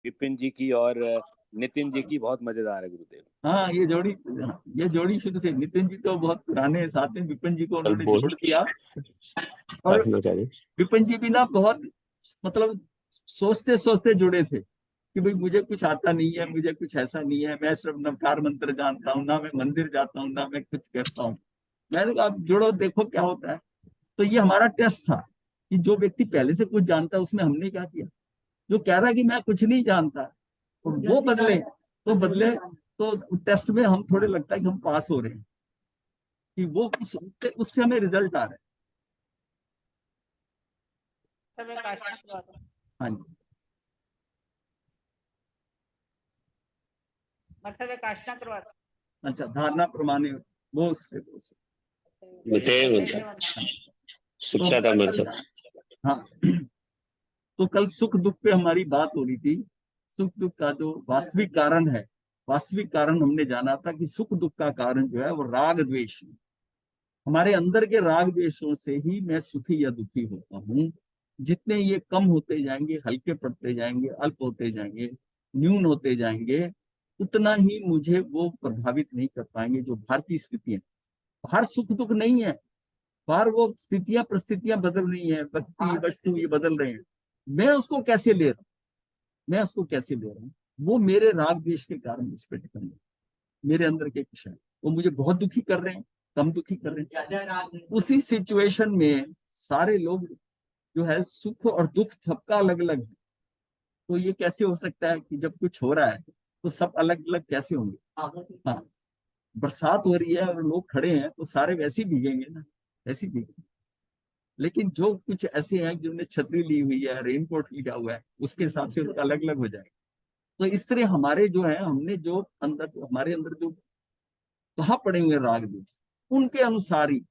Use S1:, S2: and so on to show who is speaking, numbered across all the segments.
S1: विपिन जी की और नितिन जी की बहुत मजेदार है गुरुदेव।
S2: हाँ, ये जोड़ी शुरू से, नितिन जी तो बहुत पुराने साथ में, विपिन जी को
S3: कल
S2: उन्होंने
S3: बोल
S2: जोड़ दिया। और
S3: काटना चाहिए।
S2: विपिन जी भी ना बहुत, मतलब सोचते सोचते जुड़े थे कि भाई मुझे कुछ आता नहीं है, मुझे कुछ ऐसा नहीं है, मैं सिर्फ नवकार मंत्र जानता हूँ, ना मैं मंदिर जाता हूँ, ना मैं कुछ करता हूँ। मैंने कहा आप जुड़ो, देखो क्या होता है। तो ये हमारा टेस्ट था कि जो व्यक्ति पहले से कुछ जानता है उसमें हमने क्या किया। जो कह रहा है कि मैं कुछ नहीं जानता और वो बदले तो टेस्ट में हम थोड़े लगता है कि हम पास हो रहे हैं, कि वो उससे हमें रिजल्ट आ रहा है।
S4: समय काटना शुरू होता है।
S2: हाँ जी।
S4: समय काटना करवाता
S2: अच्छा, धारणा प्रमाण वो उससे
S3: मिटे
S4: है।
S2: हाँ।
S3: शिक्षा का मंत्र।
S2: हाँ, तो कल सुख दुख पे हमारी बात हो रही थी। सुख दुख का जो वास्तविक कारण है, वास्तविक कारण हमने जाना था कि सुख दुख का कारण जो है वो राग द्वेष है। हमारे अंदर के राग द्वेषों से ही मैं सुखी या दुखी होता हूँ। जितने ये कम होते जाएंगे, हल्के पड़ते जाएंगे, अल्प होते जाएंगे, न्यून होते जाएंगे, उतना ही मुझे वो प्रभावित नहीं कर पाएंगे। जो भारतीय स्थितियां, बाहर सुख दुख नहीं है, बाहर वो स्थितियां परिस्थितियां बदल रही है, व्यक्ति वस्तु ये बदल रहे हैं। मैं उसको कैसे ले रहा हूँ, मैं उसको कैसे ले रहा हूँ, वो मेरे राग द्वेष के कारण उस पर डिपेंड है। मेरे अंदर के विषय वो मुझे बहुत दुखी कर रहे हैं, कम दुखी कर रहे हैं। उसी सिचुएशन में सारे लोग जो है, सुख और दुख सबका अलग अलग है। तो ये कैसे हो सकता है कि जब कुछ हो रहा है तो सब अलग अलग कैसे होंगे। हाँ, बरसात हो रही है और लोग खड़े हैं तो सारे वैसे ही भीगेंगे ना, वैसे ही भीगेंगे। लेकिन जो कुछ ऐसे हैं जिन्होंने छतरी ली हुई है, रेनकोट लिया हुआ है, उसके हिसाब से उनका अलग अलग हो जाएगा। तो इस तरह हमारे जो है, हमने जो अंदर, हमारे अंदर जो कहाँ पड़े हुए राग द्वेष, उनके अनुसार ही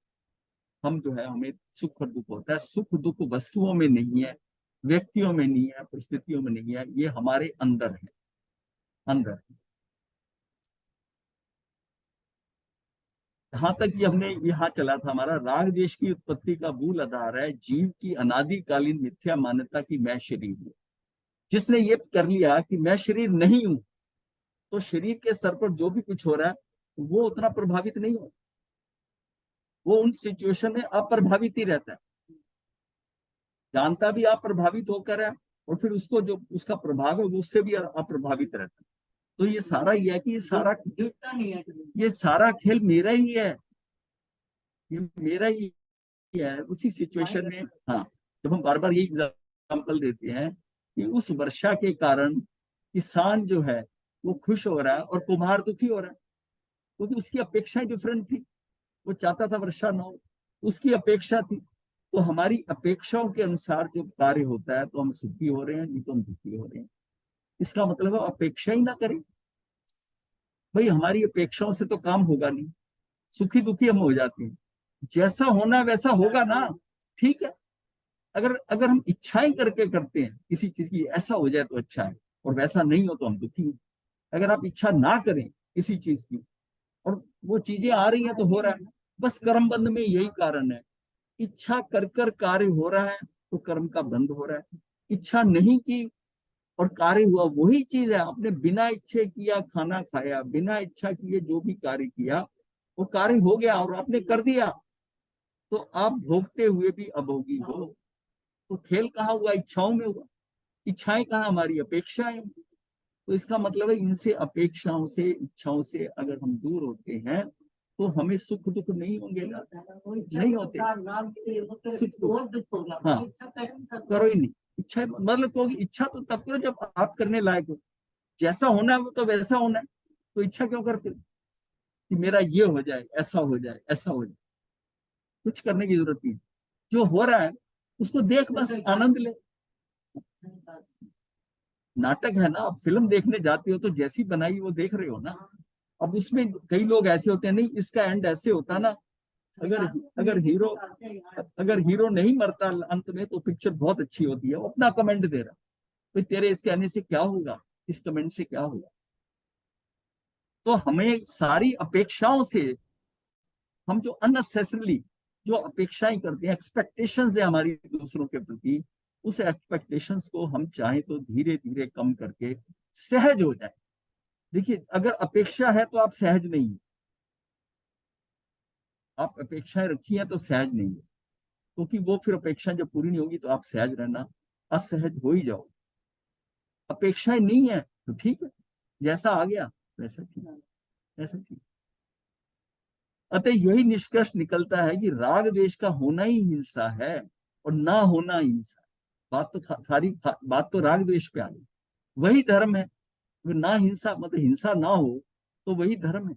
S2: हम जो है, हमें सुख और दुख होता है। सुख दुख वस्तुओं में नहीं है, व्यक्तियों में नहीं है, परिस्थितियों में नहीं है, ये हमारे अंदर है, अंदर। यहाँ तक कि हमने यहाँ चला था हमारा, राग द्वेष की उत्पत्ति का मूल आधार है जीव की अनादिकालीन मिथ्या मान्यता की मैं शरीर हूँ। जिसने ये कर लिया कि मैं शरीर नहीं हूं, तो शरीर के स्तर पर जो भी कुछ हो रहा है वो उतना प्रभावित नहीं हो, वो उन सिचुएशन में अप्रभावित ही रहता है। जानता भी अप्रभावित होकर है, और फिर उसको जो उसका प्रभाव है वो उससे भी अप्रभावित रहता है। तो ये सारा ये है कि ये सारा खेल मेरा ही है, ये मेरा ही है उसी सिचुएशन में। हाँ, जब हम बार बार यही एग्जाम्पल देते हैं कि उस वर्षा के कारण किसान जो है वो खुश हो रहा है और कुम्हार दुखी हो रहा है, क्योंकि उसकी अपेक्षाएं डिफरेंट थी। वो चाहता था वर्षा न हो, उसकी अपेक्षा थी। तो हमारी अपेक्षाओं के अनुसार जो कार्य होता है तो हम सुखी हो रहे हैं, नहीं तो हम दुखी हो रहे हैं। इसका मतलब है अपेक्षा ही ना करें। भाई हमारी अपेक्षाओं से तो काम होगा नहीं, सुखी दुखी हम हो जाते हैं। जैसा होना वैसा होगा ना, ठीक है। अगर अगर हम इच्छाएं करके करते हैं किसी चीज की, ऐसा हो जाए तो अच्छा है, और वैसा नहीं हो तो हम दुखी हैं। अगर आप इच्छा ना करें किसी चीज की और वो चीजें आ रही हैं तो हो रहा है, बस कर्म बंध में यही कारण है। इच्छा कर कर कार्य हो रहा है तो कर्म का बंध हो रहा है। इच्छा नहीं की और कार्य हुआ, वही चीज है। आपने बिना इच्छे किया खाना खाया, बिना इच्छा किए जो भी कार्य किया वो कार्य हो गया और आपने कर दिया, तो आप भोगते हुए भी अभोगी हो। तो खेल कहाँ हुआ, इच्छाओं में हुआ। इच्छाएं कहाँ, हमारी अपेक्षाएं। तो इसका मतलब है इनसे, अपेक्षाओं से, इच्छाओं से अगर हम दूर होते हैं तो हमें सुख दुख नहीं होंगे, नहीं होते सुख दुख। हाँ, करो ही नहीं इच्छा, मतलब क्योंकि इच्छा तो तब करो जब आप करने लायक हो। जैसा होना है वो तो वैसा होना है, तो इच्छा क्यों करते हो कि मेरा ये हो जाए, ऐसा हो जाए, ऐसा हो जाए। कुछ करने की जरूरत नहीं, जो हो रहा है उसको देख, बस आनंद ले। नाटक है ना, आप फिल्म देखने जाते हो तो जैसी बनाई वो देख रहे हो ना। अब उसमें कई लोग ऐसे होते हैं, नहीं इसका एंड ऐसे होता ना, अगर अगर हीरो अगर हीरो नहीं मरता अंत में तो पिक्चर बहुत अच्छी होती है। वो अपना कमेंट दे रहा, तो तेरे इस कहने से क्या होगा, इस कमेंट से क्या होगा। तो हमें सारी अपेक्षाओं से, हम जो अननेसेसरली जो अपेक्षाएं करते हैं, एक्सपेक्टेशन है हमारी दूसरों के प्रति, उस एक्सपेक्टेशंस को हम चाहें तो धीरे धीरे कम करके सहज हो जाए। देखिए, अगर अपेक्षा है तो आप सहज नहीं है, आप अपेक्षाएं रखी हैं तो सहज नहीं है, क्योंकि वो फिर अपेक्षा जब पूरी नहीं होगी तो आप सहज रहना असहज हो ही जाओ। अपेक्षाएं नहीं है तो ठीक है, जैसा आ गया वैसा ठीक है, ऐसा ठीक। अतः यही निष्कर्ष निकलता है कि राग द्वेष का होना ही हिंसा है और ना होना हिंसा। बात तो राग द्वेष पे आ गई। वही धर्म है। अगर ना हिंसा मतलब हिंसा ना हो तो वही धर्म है।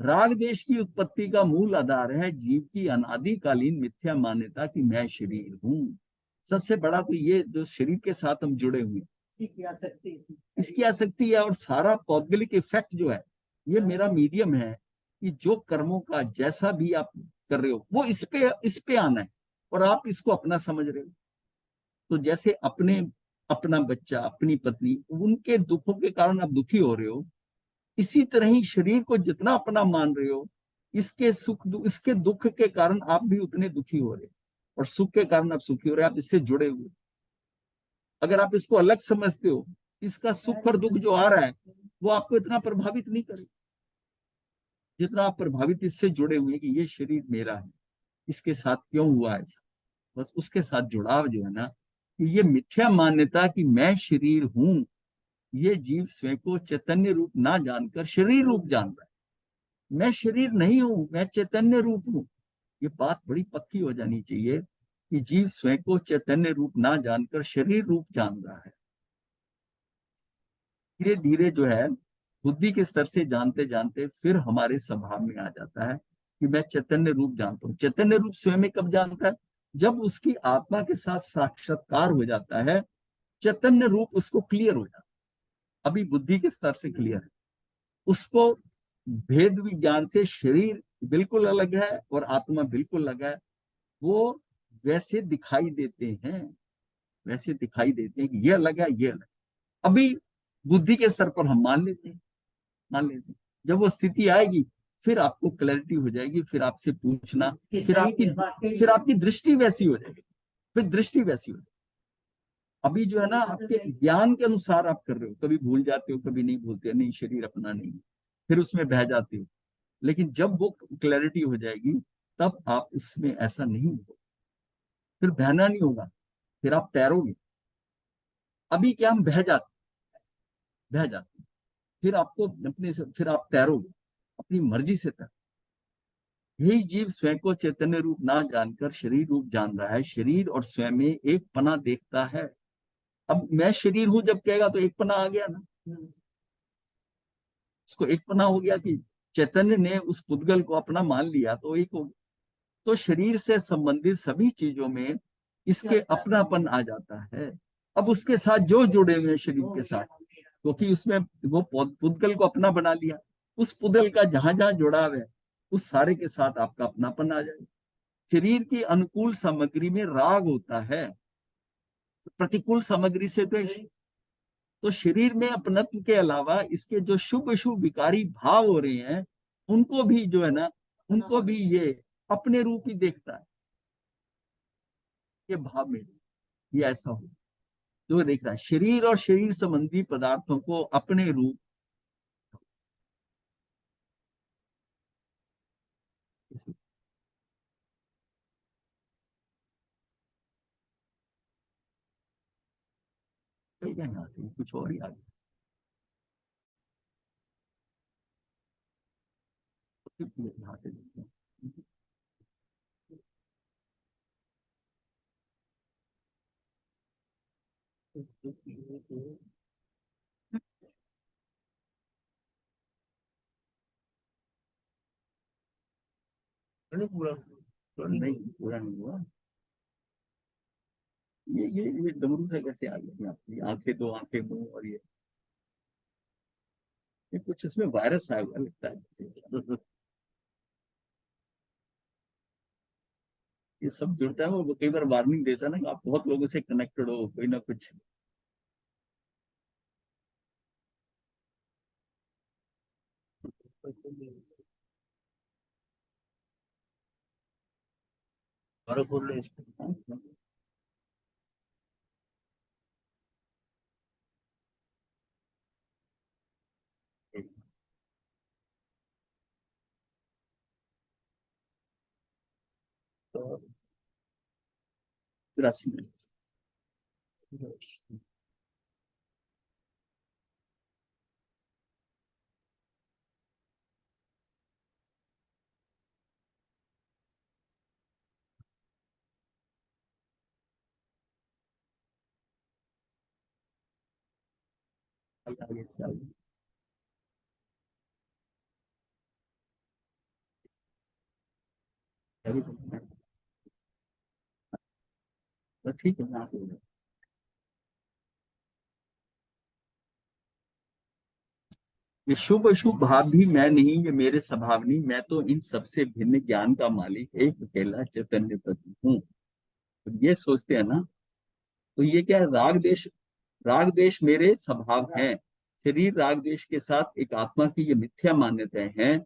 S2: राग द्वेष की उत्पत्ति का मूल आधार है जीव की अनादिकालीन मिथ्या मान्यता कि मैं शरीर हूं। सबसे बड़ा तो ये जो शरीर के साथ हम जुड़े हुए इसकी आसक्ति है। और सारा पौद्गलिक इफेक्ट जो है ये मेरा मीडियम है कि जो कर्मों का जैसा भी आप कर रहे हो वो इस पे आना है और आप इसको अपना समझ रहे हो। तो जैसे अपना बच्चा, अपनी पत्नी, उनके दुखों के कारण आप दुखी हो रहे हो, इसी तरह ही शरीर को जितना अपना मान रहे हो, इसके दुख के कारण आप भी उतने दुखी हो रहे हो, और सुख के कारण आप सुखी हो रहे हो, आप इससे जुड़े हुए। अगर आप इसको अलग समझते हो, इसका सुख और दुख जो आ रहा है वो आपको इतना प्रभावित नहीं करे जितना आप प्रभावित इससे जुड़े हुए कि ये शरीर मेरा है, इसके साथ क्यों हुआ ऐसा। बस उसके साथ जुड़ाव जो है ना, कि ये मिथ्या मान्यता कि मैं शरीर हूं, ये जीव स्वयं को चैतन्य रूप ना जानकर शरीर रूप जान रहा है। मैं शरीर नहीं हूं, मैं चैतन्य रूप हूं। ये बात बड़ी पक्की हो जानी चाहिए कि जीव स्वयं को चैतन्य रूप ना जानकर शरीर रूप जान रहा है। धीरे धीरे जो है बुद्धि के स्तर से जानते जानते फिर हमारे स्वभाव में आ जाता है कि मैं चैतन्य रूप जानता हूँ। चैतन्य रूप स्वयं में कब जानता है? जब उसकी आत्मा के साथ साक्षात्कार हो जाता है, चैतन्य रूप उसको क्लियर हो जाता है। अभी बुद्धि के स्तर से क्लियर है उसको। भेद विज्ञान से शरीर बिल्कुल अलग है और आत्मा बिल्कुल अलग है। वो वैसे दिखाई देते हैं, वैसे दिखाई देते हैं कि ये अलग है, ये अलग। अभी बुद्धि के स्तर पर हम मान लेते हैं। जब वो स्थिति आएगी फिर आपको क्लैरिटी हो जाएगी, फिर आपसे पूछना, फिर आपकी दृष्टि वैसी हो जाएगी, फिर दृष्टि वैसी हो जाएगी। अभी जो है ना आपके ज्ञान के अनुसार आप कर रहे हो, कभी भूल जाते हो, कभी नहीं भूलते, नहीं शरीर अपना नहीं, फिर उसमें बह जाते हो। लेकिन जब वो क्लैरिटी हो जाएगी तब आप उसमें ऐसा नहीं होगा, फिर बहना नहीं होगा, फिर आप तैरोगे। अभी क्या हम बह जाते हैं, फिर आपको अपने से फिर आप तैरोगे अपनी मर्जी से तैरो। यही जीव स्वयं को चैतन्य रूप ना जानकर शरीर रूप जान रहा है। शरीर और स्वयं में एक पना देखता है। अब मैं शरीर हूं जब कहेगा तो एक पना आ गया ना, उसको एक पना हो गया कि चैतन्य ने उस पुद्गल को अपना मान लिया तो एक हो गया। तो शरीर से संबंधित सभी चीजों में इसके अपनापन आ जाता है। अब उसके साथ जो जुड़े हुए हैं शरीर के साथ, क्योंकि उसमें वो पुद्गल को अपना बना लिया, उस पुद्गल का जहां जहां जुड़ाव है उस सारे के साथ आपका अपनापन आ जाएगा। शरीर की अनुकूल सामग्री में राग होता है, प्रतिकूल सामग्री से द्वेष। तो शरीर में अपनत्व के अलावा इसके जो शुभ शुभ विकारी भाव हो रहे हैं उनको भी जो है ना, उनको भी ये अपने रूप ही देखता है। ये भाव में ये ऐसा हो जो देख रहा है शरीर और शरीर संबंधी पदार्थों को अपने रूप। यहाँ से कुछ और ही आ गया। यहाँ से देखते हैं। नहीं पूरा नहीं हुआ। ये डमरू से कैसे आ गया आपकी आंखें, दो आंखें, मुंह, और ये कुछ इसमें वायरस आया हुआ लगता है। ये सब जुड़ता है, वो कई बार वार्निंग देता है ना कि आप बहुत लोगों से कनेक्टेड हो, कोई ना कुछ। 83 आगे से आगे। तो ठीक है, यहाँ से हो जाए। ये शुभ अशुभ भाव भी मैं नहीं, ये मेरे स्वभाव नहीं, मैं तो इन सबसे भिन्न ज्ञान का मालिक एक अकेला चैतन्य प्रतीक हूँ। तो ये सोचते हैं ना, तो ये क्या है, राग देश मेरे स्वभाव हैं। शरीर राग देश के साथ एक आत्मा की ये मिथ्या मान्यताएं हैं,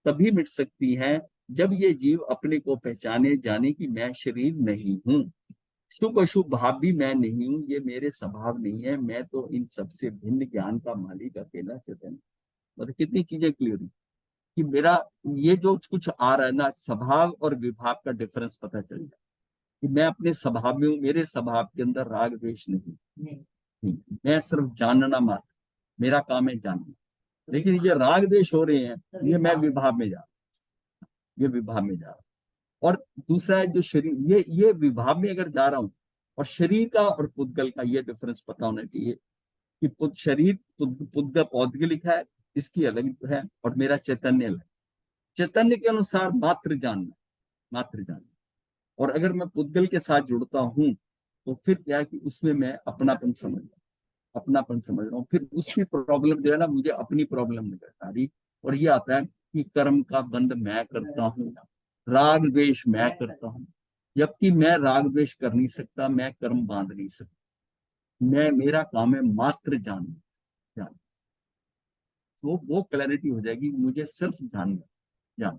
S2: तभी मिट सकती हैं जब ये जीव अपने को पहचाने, जाने कि मैं शरीर नहीं हूँ। शुभ अशुभ भाव भी मैं नहीं हूँ, ये मेरे स्वभाव नहीं है, मैं तो इन सबसे भिन्न ज्ञान का मालिक अकेला चैतन्य। मतलब कितनी चीजें क्लियर हुई कि मेरा ये जो कुछ आ रहा है ना, स्वभाव और विभाव का डिफरेंस पता चल जाए कि मैं अपने स्वभाव में हूँ, मेरे स्वभाव के अंदर राग द्वेष नहीं, मैं सिर्फ जानना मात्र, मेरा काम है जानना। लेकिन ये राग द्वेष हो रहे हैं, ये मैं विभाव में जा रहा हूँ, ये विभाव में जा रहा हूँ। और दूसरा है जो शरीर, ये विभाव में अगर जा रहा हूँ, और शरीर का और पुद्गल का ये डिफरेंस पता होना चाहिए कि शरीर पुद्गल पौद्गलिक है, इसकी अलग है, और मेरा चैतन्य अलग। चैतन्य के अनुसार मात्र जानना, मात्र जानना। और अगर मैं पुद्गल के साथ जुड़ता हूँ तो फिर क्या है कि उसमें मैं अपनापन समझ रहा हूँ, अपनापन समझ रहा हूँ। फिर उसकी प्रॉब्लम जो है ना, मुझे अपनी प्रॉब्लम नहीं आ रही। और ये आता है कि कर्म का बंध मैं करता हूँ, राग द्वेष मैं करता हूँ, जबकि मैं राग द्वेष कर नहीं सकता, मैं कर्म बांध नहीं सकता। मेरा काम है मात्र जानना। तो वो क्लैरिटी हो जाएगी, मुझे सिर्फ जानना।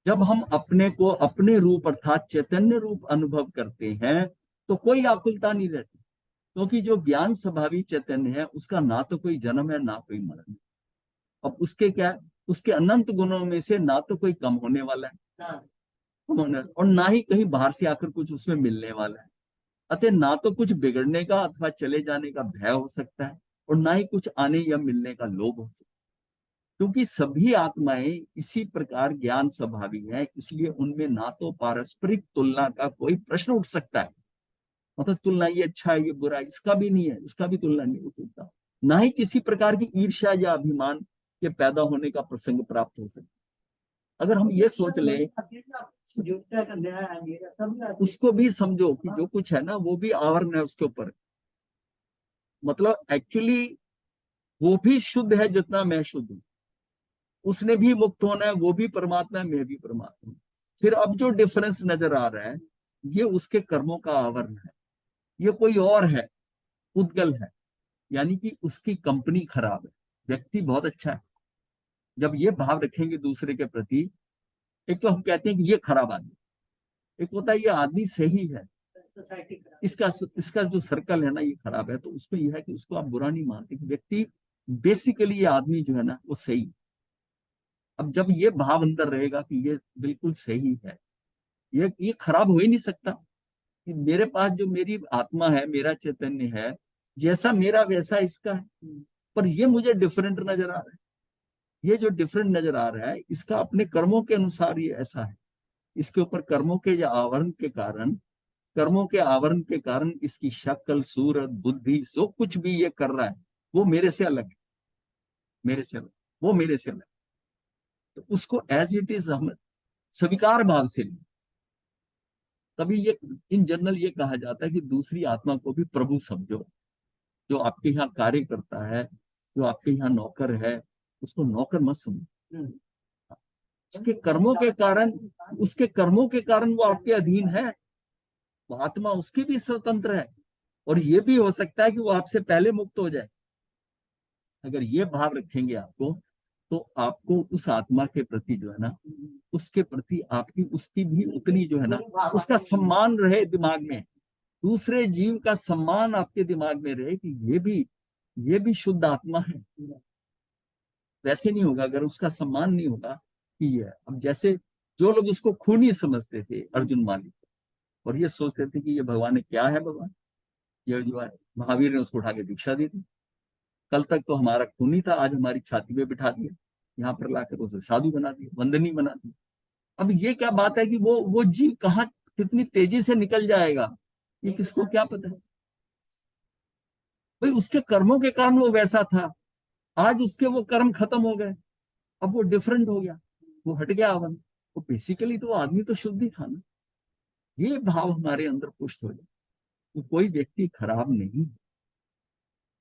S2: जब हम अपने को अपने रूप अर्थात चैतन्य रूप अनुभव करते हैं तो कोई आकुलता नहीं रहती, क्योंकि जो ज्ञान स्वभावी चैतन्य है उसका ना तो कोई जन्म है ना कोई मरण। अब उसके क्या, उसके अनंत गुणों में से ना तो कोई कम होने वाला है और ना ही कहीं बाहर से आकर कुछ उसमें मिलने वाला है। अतः ना तो कुछ बिगड़ने का अथवा चले जाने का भय हो सकता है, और ना ही कुछ आने या मिलने का लोभ हो सकता है। क्योंकि सभी आत्माएं इसी प्रकार ज्ञान स्वभावी है, इसलिए उनमें ना तो पारस्परिक तुलना का कोई प्रश्न उठ सकता है। मतलब तुलना, ये अच्छा है ये बुरा है, इसका भी नहीं है, इसका भी तुलना नहीं उठता। ना ही किसी प्रकार की ईर्ष्या या अभिमान के पैदा होने का प्रसंग प्राप्त हो सकता है। अगर हम ये सोच लें, उसको भी समझो कि जो कुछ है ना वो भी आवरण है उसके ऊपर। मतलब एक्चुअली वो भी शुद्ध है जितना मैं शुद्ध हूं, उसने भी मुक्त होना है, वो भी परमात्मा है, मैं भी परमात्मा हूं। फिर अब जो डिफरेंस नजर आ रहा है ये उसके कर्मों का आवरण है, ये कोई और है, उद्गल है, यानी कि उसकी कंपनी खराब है, व्यक्ति बहुत अच्छा है। जब ये भाव रखेंगे दूसरे के प्रति, एक तो हम कहते हैं कि ये खराब आदमी, एक होता है ये आदमी सही है, इसका इसका जो सर्कल है ना ये खराब है। तो उसमें यह है कि उसको आप बुरा नहीं मानते, व्यक्ति बेसिकली ये आदमी जो है ना वो सही। अब जब ये भाव अंदर रहेगा कि ये बिल्कुल सही है, ये खराब हो ही नहीं सकता, कि मेरे पास जो मेरी आत्मा है, मेरा चैतन्य है, जैसा मेरा वैसा इसका है। पर ये मुझे डिफरेंट नजर आ रहा है, ये जो डिफरेंट नजर आ रहा है इसका अपने कर्मों के अनुसार ये ऐसा है। इसके ऊपर कर्मों के या आवरण के कारण, कर्मों के आवरण के कारण इसकी शक्ल सूरत बुद्धि जो कुछ भी ये कर रहा है वो मेरे से अलग है, मेरे से अलग, वो मेरे से अलग। तो उसको एज इट इज हम स्वीकार भाव से लें। तभी ये इन जनरल ये कहा जाता है कि दूसरी आत्मा को भी प्रभु समझो। जो आपके यहाँ कार्य करता है, जो आपके यहाँ नौकर है, उसको नौकर मत समझो। उसके कर्मों के कारण, उसके कर्मों के कारण वो आपके अधीन है, वो आत्मा उसकी भी स्वतंत्र है। और ये भी हो सकता है कि वो आपसे पहले मुक्त हो जाए। अगर ये भाव रखेंगे आपको, तो आपको उस आत्मा के प्रति जो है ना, उसके प्रति आपकी उसकी भी उतनी जो है ना, उसका सम्मान रहे दिमाग में, दूसरे जीव का सम्मान आपके दिमाग में रहे कि ये भी शुद्ध आत्मा है। वैसे नहीं होगा अगर उसका सम्मान नहीं होगा कि ये है। अब जैसे जो लोग उसको खूनी समझते थे अर्जुन माली को, और ये सोचते थे कि ये भगवान है, क्या है भगवान, ये जो है महावीर ने उसको उठा के दीक्षा दी थी। कल तक तो हमारा खूनी था, आज हमारी छाती पे बिठा दिया, यहाँ पर लाकर उसे साधु बना दिया, वंदनी बना दिया। अब ये क्या बात है कि वो जीव कहाँ कितनी तेजी से निकल जाएगा, ये किसको क्या पता है। भाई उसके कर्मों के कारण वो वैसा था, आज उसके वो कर्म खत्म हो गए, अब वो डिफरेंट हो गया, वो हट गया अवन। वो बेसिकली तो वो आदमी तो शुद्ध ही था ना। ये भाव हमारे अंदर पुष्ट हो जाए तो कोई व्यक्ति खराब नहीं,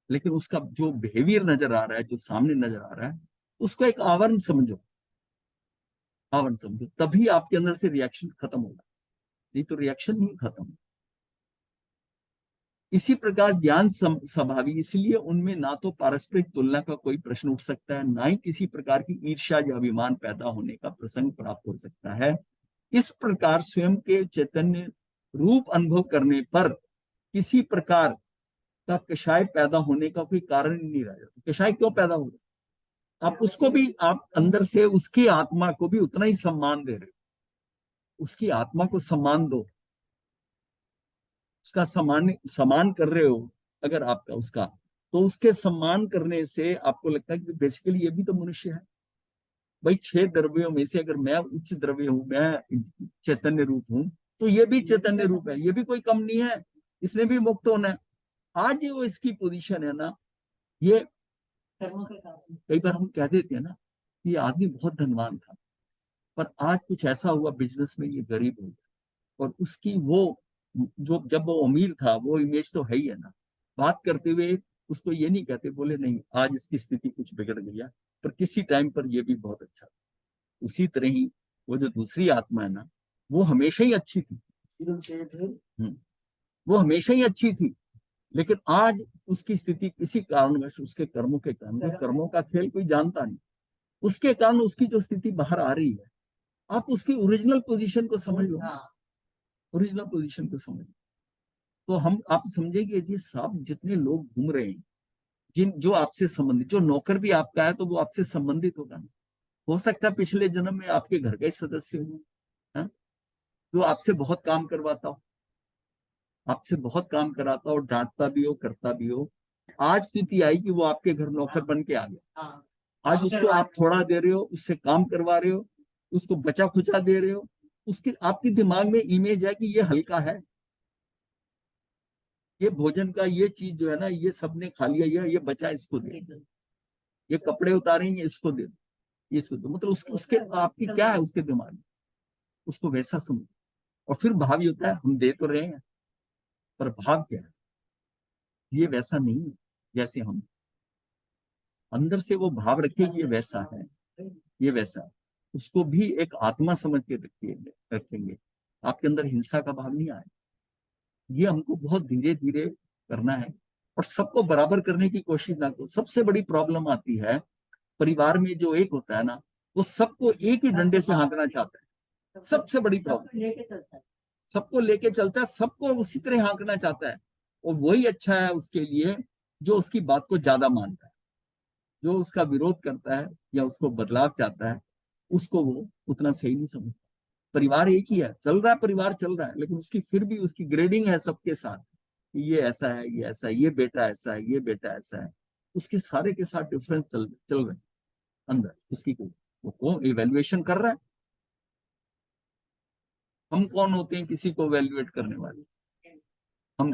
S2: लेकिन उसका जो बिहेवियर नजर आ रहा है, जो सामने नजर आ रहा है, उसको एक आवरण समझो, आवरण समझो, तभी आपके अंदर से रिएक्शन खत्म होगा, नहीं तो रिएक्शन नहीं खत्म। इसी प्रकार ज्ञान स्वभावी, इसलिए उनमें ना तो पारस्परिक तुलना का कोई प्रश्न उठ सकता है, ना ही किसी प्रकार की ईर्ष्या या अभिमान पैदा होने का प्रसंग प्राप्त हो सकता है। इस प्रकार स्वयं के चैतन्य रूप अनुभव करने पर किसी प्रकार का कषाय पैदा होने का कोई कारण ही नहीं रह जाता। कषाय क्यों पैदा होगा, आप उसको भी, आप अंदर से उसकी आत्मा को भी उतना ही सम्मान दे रहे हो, उसकी आत्मा को सम्मान दो, उसका सम्मान कर रहे हो अगर आपका उसका, तो उसके सम्मान करने से आपको लगता है कि बेसिकली ये भी तो मनुष्य है। भाई 6 द्रव्यों में से अगर मैं उच्च द्रव्य हूं, मैं चैतन्य रूप हूं, तो ये भी चैतन्य रूप है, ये भी कोई कम नहीं है, इसने भी मुक्त होना है। आज वो इसकी पोजीशन है ना, ये कई बार हम कह देते हैं ना कि ये आदमी बहुत धनवान था, पर आज कुछ ऐसा हुआ बिजनेस में, ये गरीब हो गया, और उसकी वो जो जब वो अमीर था वो इमेज तो है ही है ना। बात करते हुए उसको ये नहीं कहते, बोले नहीं आज इसकी स्थिति कुछ बिगड़ गई है, पर किसी टाइम पर ये भी बहुत अच्छा। उसी तरह ही वो जो दूसरी आत्मा है ना, वो हमेशा ही अच्छी थी, वो हमेशा ही अच्छी थी, लेकिन आज उसकी स्थिति किसी कारणवश, उसके कर्मों के कारण, कर्मों का खेल कोई जानता नहीं, उसके कारण उसकी जो स्थिति बाहर आ रही है, आप उसकी ओरिजिनल पोजीशन को समझ लो, ओरिजिनल पोजीशन को समझ लो, तो हम आप समझेंगे ये सब जितने लोग घूम रहे हैं, जिन जो आपसे संबंधित, जो नौकर भी आपका है तो वो आपसे संबंधित होगा ना, हो सकता है पिछले जन्म में आपके घर का ही सदस्य हो, जो आपसे बहुत काम करवाता हो, आपसे बहुत काम कराता हो, डांटता भी हो, करता भी हो। आज स्थिति आई कि वो आपके घर नौकर बन के आ गया, आज उसको आप थोड़ा दे रहे हो, उससे काम करवा रहे हो, उसको बचा खुचा दे रहे हो, उसकी आपके दिमाग में इमेज है कि ये हल्का है, ये भोजन का ये चीज जो है ना, ये सबने खा लिया, ये बचा इसको दे, ये कपड़े उतारेंगे इसको दे, इसको दो, मतलब उसके आपकी क्या है उसके दिमाग में, उसको वैसा समझो। और फिर भाव होता है हम दे तो रहे हैं, पर भाव क्या है, ये वैसा नहीं है जैसे हम अंदर से वो भाव रखे कि ये वैसा है, ये वैसा, उसको भी एक आत्मा समझ के रखेंगे, आपके अंदर हिंसा का भाव नहीं आए। ये हमको बहुत धीरे धीरे करना है, और सबको बराबर करने की कोशिश ना करो। सबसे बड़ी प्रॉब्लम आती है परिवार में, जो एक होता है ना, वो सबको एक ही डंडे से हाँकना चाहता है, सबसे बड़ी प्रॉब्लम, सबको लेके चलता है, सबको उसी तरह हाँकना चाहता है, और वही अच्छा है उसके लिए जो उसकी बात को ज्यादा मानता है, जो उसका विरोध करता है या उसको बदलाव चाहता है, उसको वो उतना सही नहीं समझता। परिवार एक ही है, चल रहा है, परिवार चल रहा है, लेकिन उसकी फिर भी उसकी ग्रेडिंग है सबके साथ, ये ऐसा है, ये ऐसा है, ये बेटा ऐसा है, ये बेटा ऐसा है, उसके सारे के साथ डिफरेंस चल रहे हैं अंदर, उसकी वो इवेल्युएशन कर रहा है। हम कौन होते हैं किसी को इवेल्युएट करने वाले, हम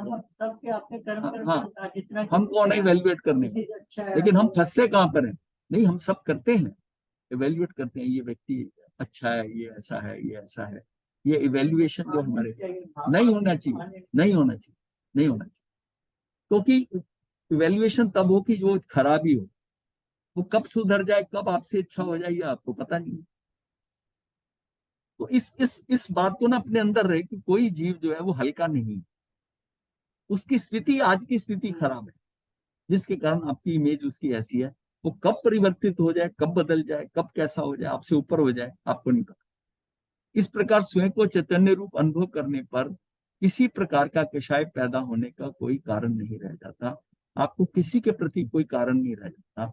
S2: हम कौन है इवेल्युएट करने, लेकिन हम फंसते कहाँ पर हैं। नहीं, हम सब करते हैं, इवेल्युएट करते हैं, ये व्यक्ति अच्छा है, ये ऐसा है, ये ऐसा है, ये इवेल्युएशन जो हमारे नहीं होना चाहिए, नहीं होना चाहिए, नहीं होना चाहिए, क्योंकि इवेल्युएशन तब हो कि जो खराबी हो, वो कब सुधर जाए, कब आपसे अच्छा हो जाए, ये आपको पता नहीं। तो इस बात को ना अपने अंदर रहे कि कोई जीव जो है वो हल्का नहीं, उसकी स्थिति, आज की स्थिति खराब है, जिसके कारण आपकी इमेज उसकी ऐसी है। वो कब परिवर्तित हो जाए, कब बदल जाए, कब कैसा हो जाए, आपसे ऊपर हो जाए, आपको नहीं पता। इस प्रकार स्वयं को चैतन्य रूप अनुभव करने पर किसी प्रकार का कषाय पैदा होने का कोई कारण नहीं रह जाता, आपको किसी के प्रति कोई कारण नहीं रह जाता।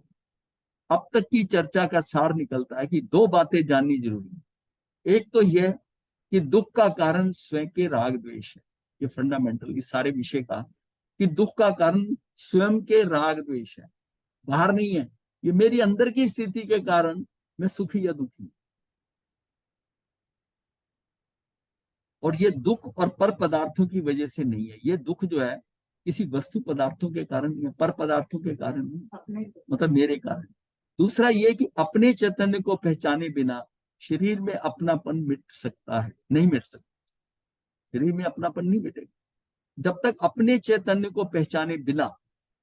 S2: अब तक की चर्चा का सार निकलता है कि दो बातें जाननी जरूरी है। एक तो यह कि दुख का कारण स्वयं के राग द्वेष है, ये फंडामेंटल इस सारे विषय का, कि दुख का कारण स्वयं के राग द्वेष है, बाहर नहीं है। ये मेरी अंदर की स्थिति के कारण मैं सुखी या दुखी। और ये दुख और पर पदार्थों की वजह से नहीं है। ये दुख जो है किसी वस्तु पदार्थों के कारण नहीं है, पर पदार्थों के कारण नहीं, मतलब मेरे कारण। दूसरा ये कि अपने चैतन्य को पहचाने बिना शरीर में अपनापन मिट सकता है, नहीं मिट सकता। शरीर में अपनापन नहीं मिटेगा जब तक अपने चैतन्य को पहचाने बिना।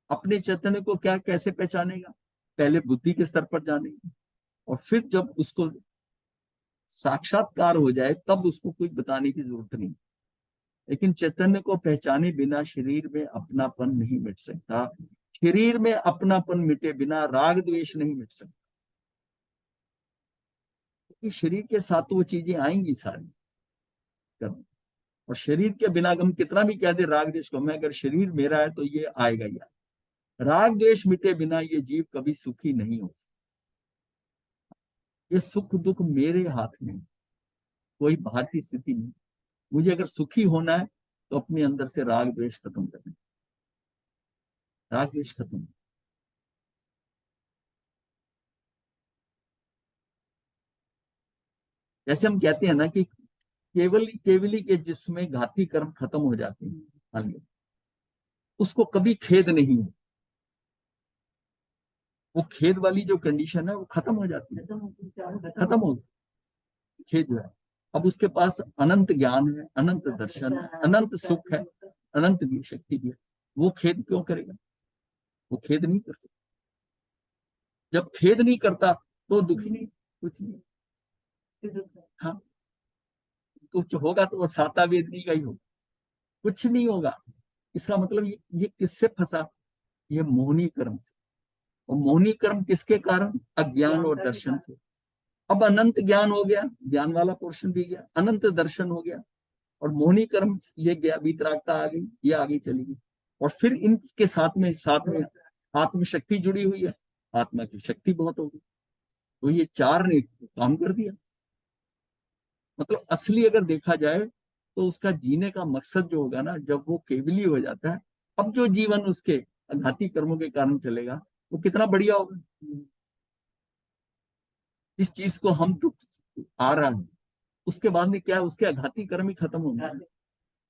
S2: अपने चैतन्य को क्या कैसे पहचानेगा? पहले बुद्धि के स्तर पर जानेगा, और फिर जब उसको साक्षात्कार हो जाए तब उसको कुछ बताने की जरूरत नहीं। लेकिन चैतन्य को पहचाने बिना शरीर में अपनापन नहीं मिट सकता। शरीर में अपनापन मिटे बिना राग द्वेष नहीं मिट सकता। क्योंकि शरीर के साथ वो चीजें आएंगी सारी। और शरीर के बिना हम कितना भी कह दे राग द्वेष को, मैं अगर शरीर मेरा है तो ये आएगा ही आएगा। राग द्वेष मिटे बिना ये जीव कभी सुखी नहीं हो सकता। ये सुख दुख मेरे हाथ में, कोई बाहर की स्थिति नहीं। मुझे अगर सुखी होना है तो अपने अंदर से राग द्वेष खत्म करना, राग द्वेष खत्म। जैसे हम कहते हैं ना कि केवली के जिसमें घाती कर्म खत्म हो जाते हैं, मान लो उसको कभी खेद नहीं है। वो खेद वाली जो कंडीशन है वो खत्म हो जाती है, खत्म हो खेद जो है। अब उसके पास अनंत ज्ञान है, अनंत दर्शन है, अनंत सुख है, अनंत भी शक्ति भी है। वो खेद क्यों करेगा? वो खेद नहीं करता। जब खेद नहीं करता तो दुखी नहीं, कुछ नहीं। हाँ, कुछ होगा तो वो साता वेदनी का ही होगा, कुछ नहीं होगा। इसका मतलब ये किससे फंसा? ये मोहनी कर्म से। और मोहनी कर्म किसके कारण? अज्ञान और दर्शन से। अब अनंत ज्ञान हो गया, ज्ञान वाला पोर्शन भी गया, अनंत दर्शन हो गया, और मोहनी कर्म ये गया, वितरागता आ गई, ये आगे चली गई। और फिर इनके साथ में आत्मशक्ति जुड़ी हुई है, आत्मा की शक्ति बहुत होगी। तो ये चार ने काम कर दिया। मतलब असली अगर देखा जाए तो उसका जीने का मकसद जो होगा ना, जब वो केवली हो जाता है, अब जो जीवन उसके आघाती कर्मों के कारण चलेगा वो कितना बढ़िया होगा। इस चीज को हम तो आ रहा है, उसके बाद में क्या है, उसके आघाती कर्म ही खत्म होंगे,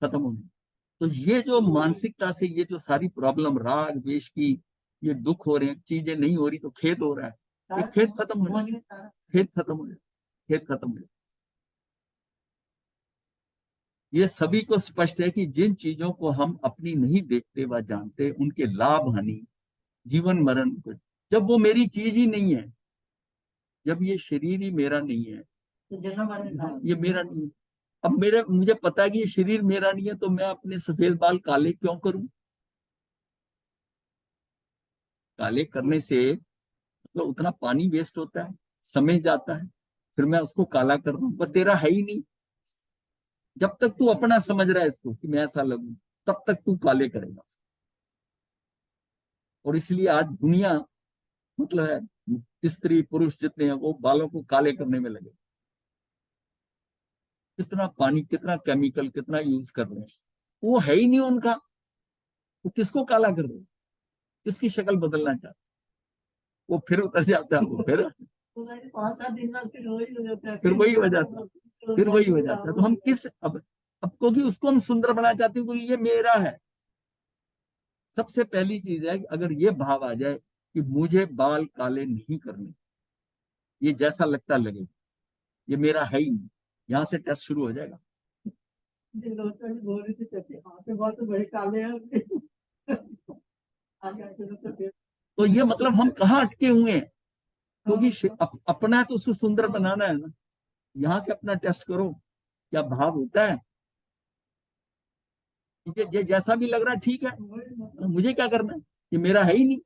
S2: खत्म होंगे। तो ये जो मानसिकता से ये जो सारी प्रॉब्लम राग द्वेष की, ये दुख हो रहे हैं, चीजें नहीं हो रही तो खेद हो रहा है, ये खेद खत्म हो जाए, खेद खत्म हो जाए, खेद खत्म हो जाए। ये सभी को स्पष्ट है कि जिन चीजों को हम अपनी नहीं देखते व जानते, उनके लाभ हानि, जीवन मरण, जब वो मेरी चीज ही नहीं है, जब ये शरीर ही मेरा नहीं है, ये मेरा नहीं है। अब मुझे पता है कि ये शरीर मेरा नहीं है, तो मैं अपने सफेद बाल काले क्यों करूं? काले करने से तो उतना पानी वेस्ट होता है, समय जाता है, फिर मैं उसको काला कर रहा हूं, पर तेरा है ही नहीं। जब तक तू अपना समझ रहा है इसको कि मैं ऐसा लगूं, तब तक तू काले करेगा। और इसलिए आज दुनिया, मतलब है स्त्री पुरुष जितने हैं वो बालों को काले करने में लगे। कितना पानी, कितना केमिकल, कितना यूज कर रहे हैं, वो है ही नहीं उनका। वो किसको काला कर रहे हैं? किसकी शक्ल बदलना चाहते? वो फिर उतर जाता है, वो फिर
S5: 5-7 दिन बाद फिर वही हो जाता है,
S2: फिर वही हो जाता है, फिर वही हो जाता है। तो हम किस अब क्योंकि उसको हम सुंदर बनाना चाहते हैं, क्योंकि ये मेरा है। सबसे पहली चीज है कि अगर ये भाव आ जाए कि मुझे बाल काले नहीं करने, ये जैसा लगता लगे, ये मेरा है ही नहीं, यहाँ से टेस्ट शुरू हो जाएगा।
S5: बोल रही थी चाची, आपके बाल तो बड़े काले हैं।
S2: तो ये मतलब हम कहाँ अटके हुए हैं? क्योंकि अपना है तो उसको सुंदर बनाना है ना। यहाँ से अपना टेस्ट करो, क्या भाव होता है? ये जैसा भी लग रहा है ठीक है, मुझे क्या करना है, ये मेरा है ही नहीं।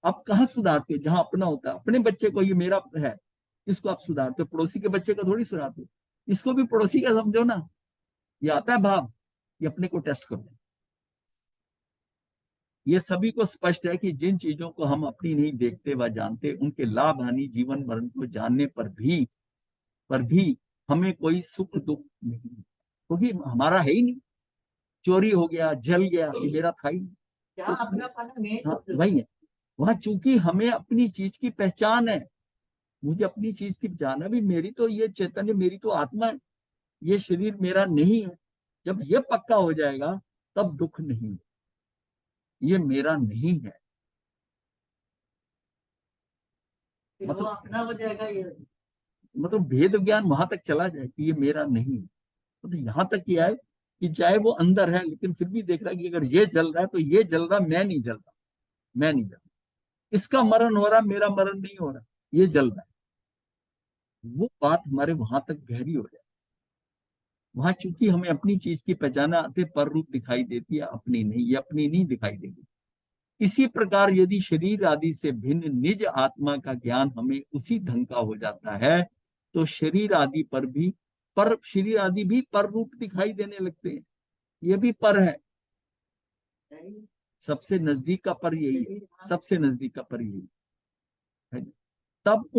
S2: आप कहाँ सुधारते हो? जहां अपना होता है, अपने बच्चे को ये मेरा है, इसको आप सुधारते हो, पड़ोसी के बच्चे को थोड़ी सुधारते हो। इसको भी पड़ोसी का समझो ना। ये आता है भाव, ये अपने को टेस्ट करो। ये सभी को स्पष्ट है कि जिन चीजों को हम अपनी नहीं देखते व जानते, उनके लाभ हानि जीवन मरण को जानने पर भी हमें कोई सुख दुख नहीं, क्योंकि हमारा है ही नहीं। चोरी हो गया, जल गया, ये मेरा था ही नहीं।
S5: क्या अपना पाना नहीं
S2: हाँ, वही है। वहां चूंकि हमें अपनी चीज की पहचान है, मुझे अपनी चीज की पहचान है, भी मेरी तो ये चैतन्य, मेरी तो आत्मा है, ये शरीर मेरा नहीं है। जब ये पक्का हो जाएगा तब दुख नहीं, ये मेरा नहीं है।
S5: वो अपना हो जाएगा ये।
S2: मतलब भेद ज्ञान वहां तक चला जाए कि ये मेरा नहीं है। तो यहाँ तक किया है कि चाहे वो अंदर है लेकिन फिर भी देख रहा है कि अगर ये जल रहा है तो ये जल रहा, मैं नहीं जल रहा, मैं नहीं जल रहा। इसका मरण हो रहा, मेरा मरण नहीं हो रहा, ये जल रहा है। वो बात हमारे वहां तक गहरी हो जाए। वहां चूंकि हमें अपनी चीज की पहचान आते पर रूप दिखाई देती है, अपनी नहीं, ये अपनी नहीं दिखाई देगी। इसी प्रकार यदि शरीर आदि से भिन्न निज आत्मा का ज्ञान हमें उसी ढंग का हो जाता है, तो शरीर आदि शरीर आदि भी पर रूप दिखाई देने लगते हैं। ये भी पर है, सबसे नजदीक का पर यही है, सबसे नजदीक का पर यही है। तब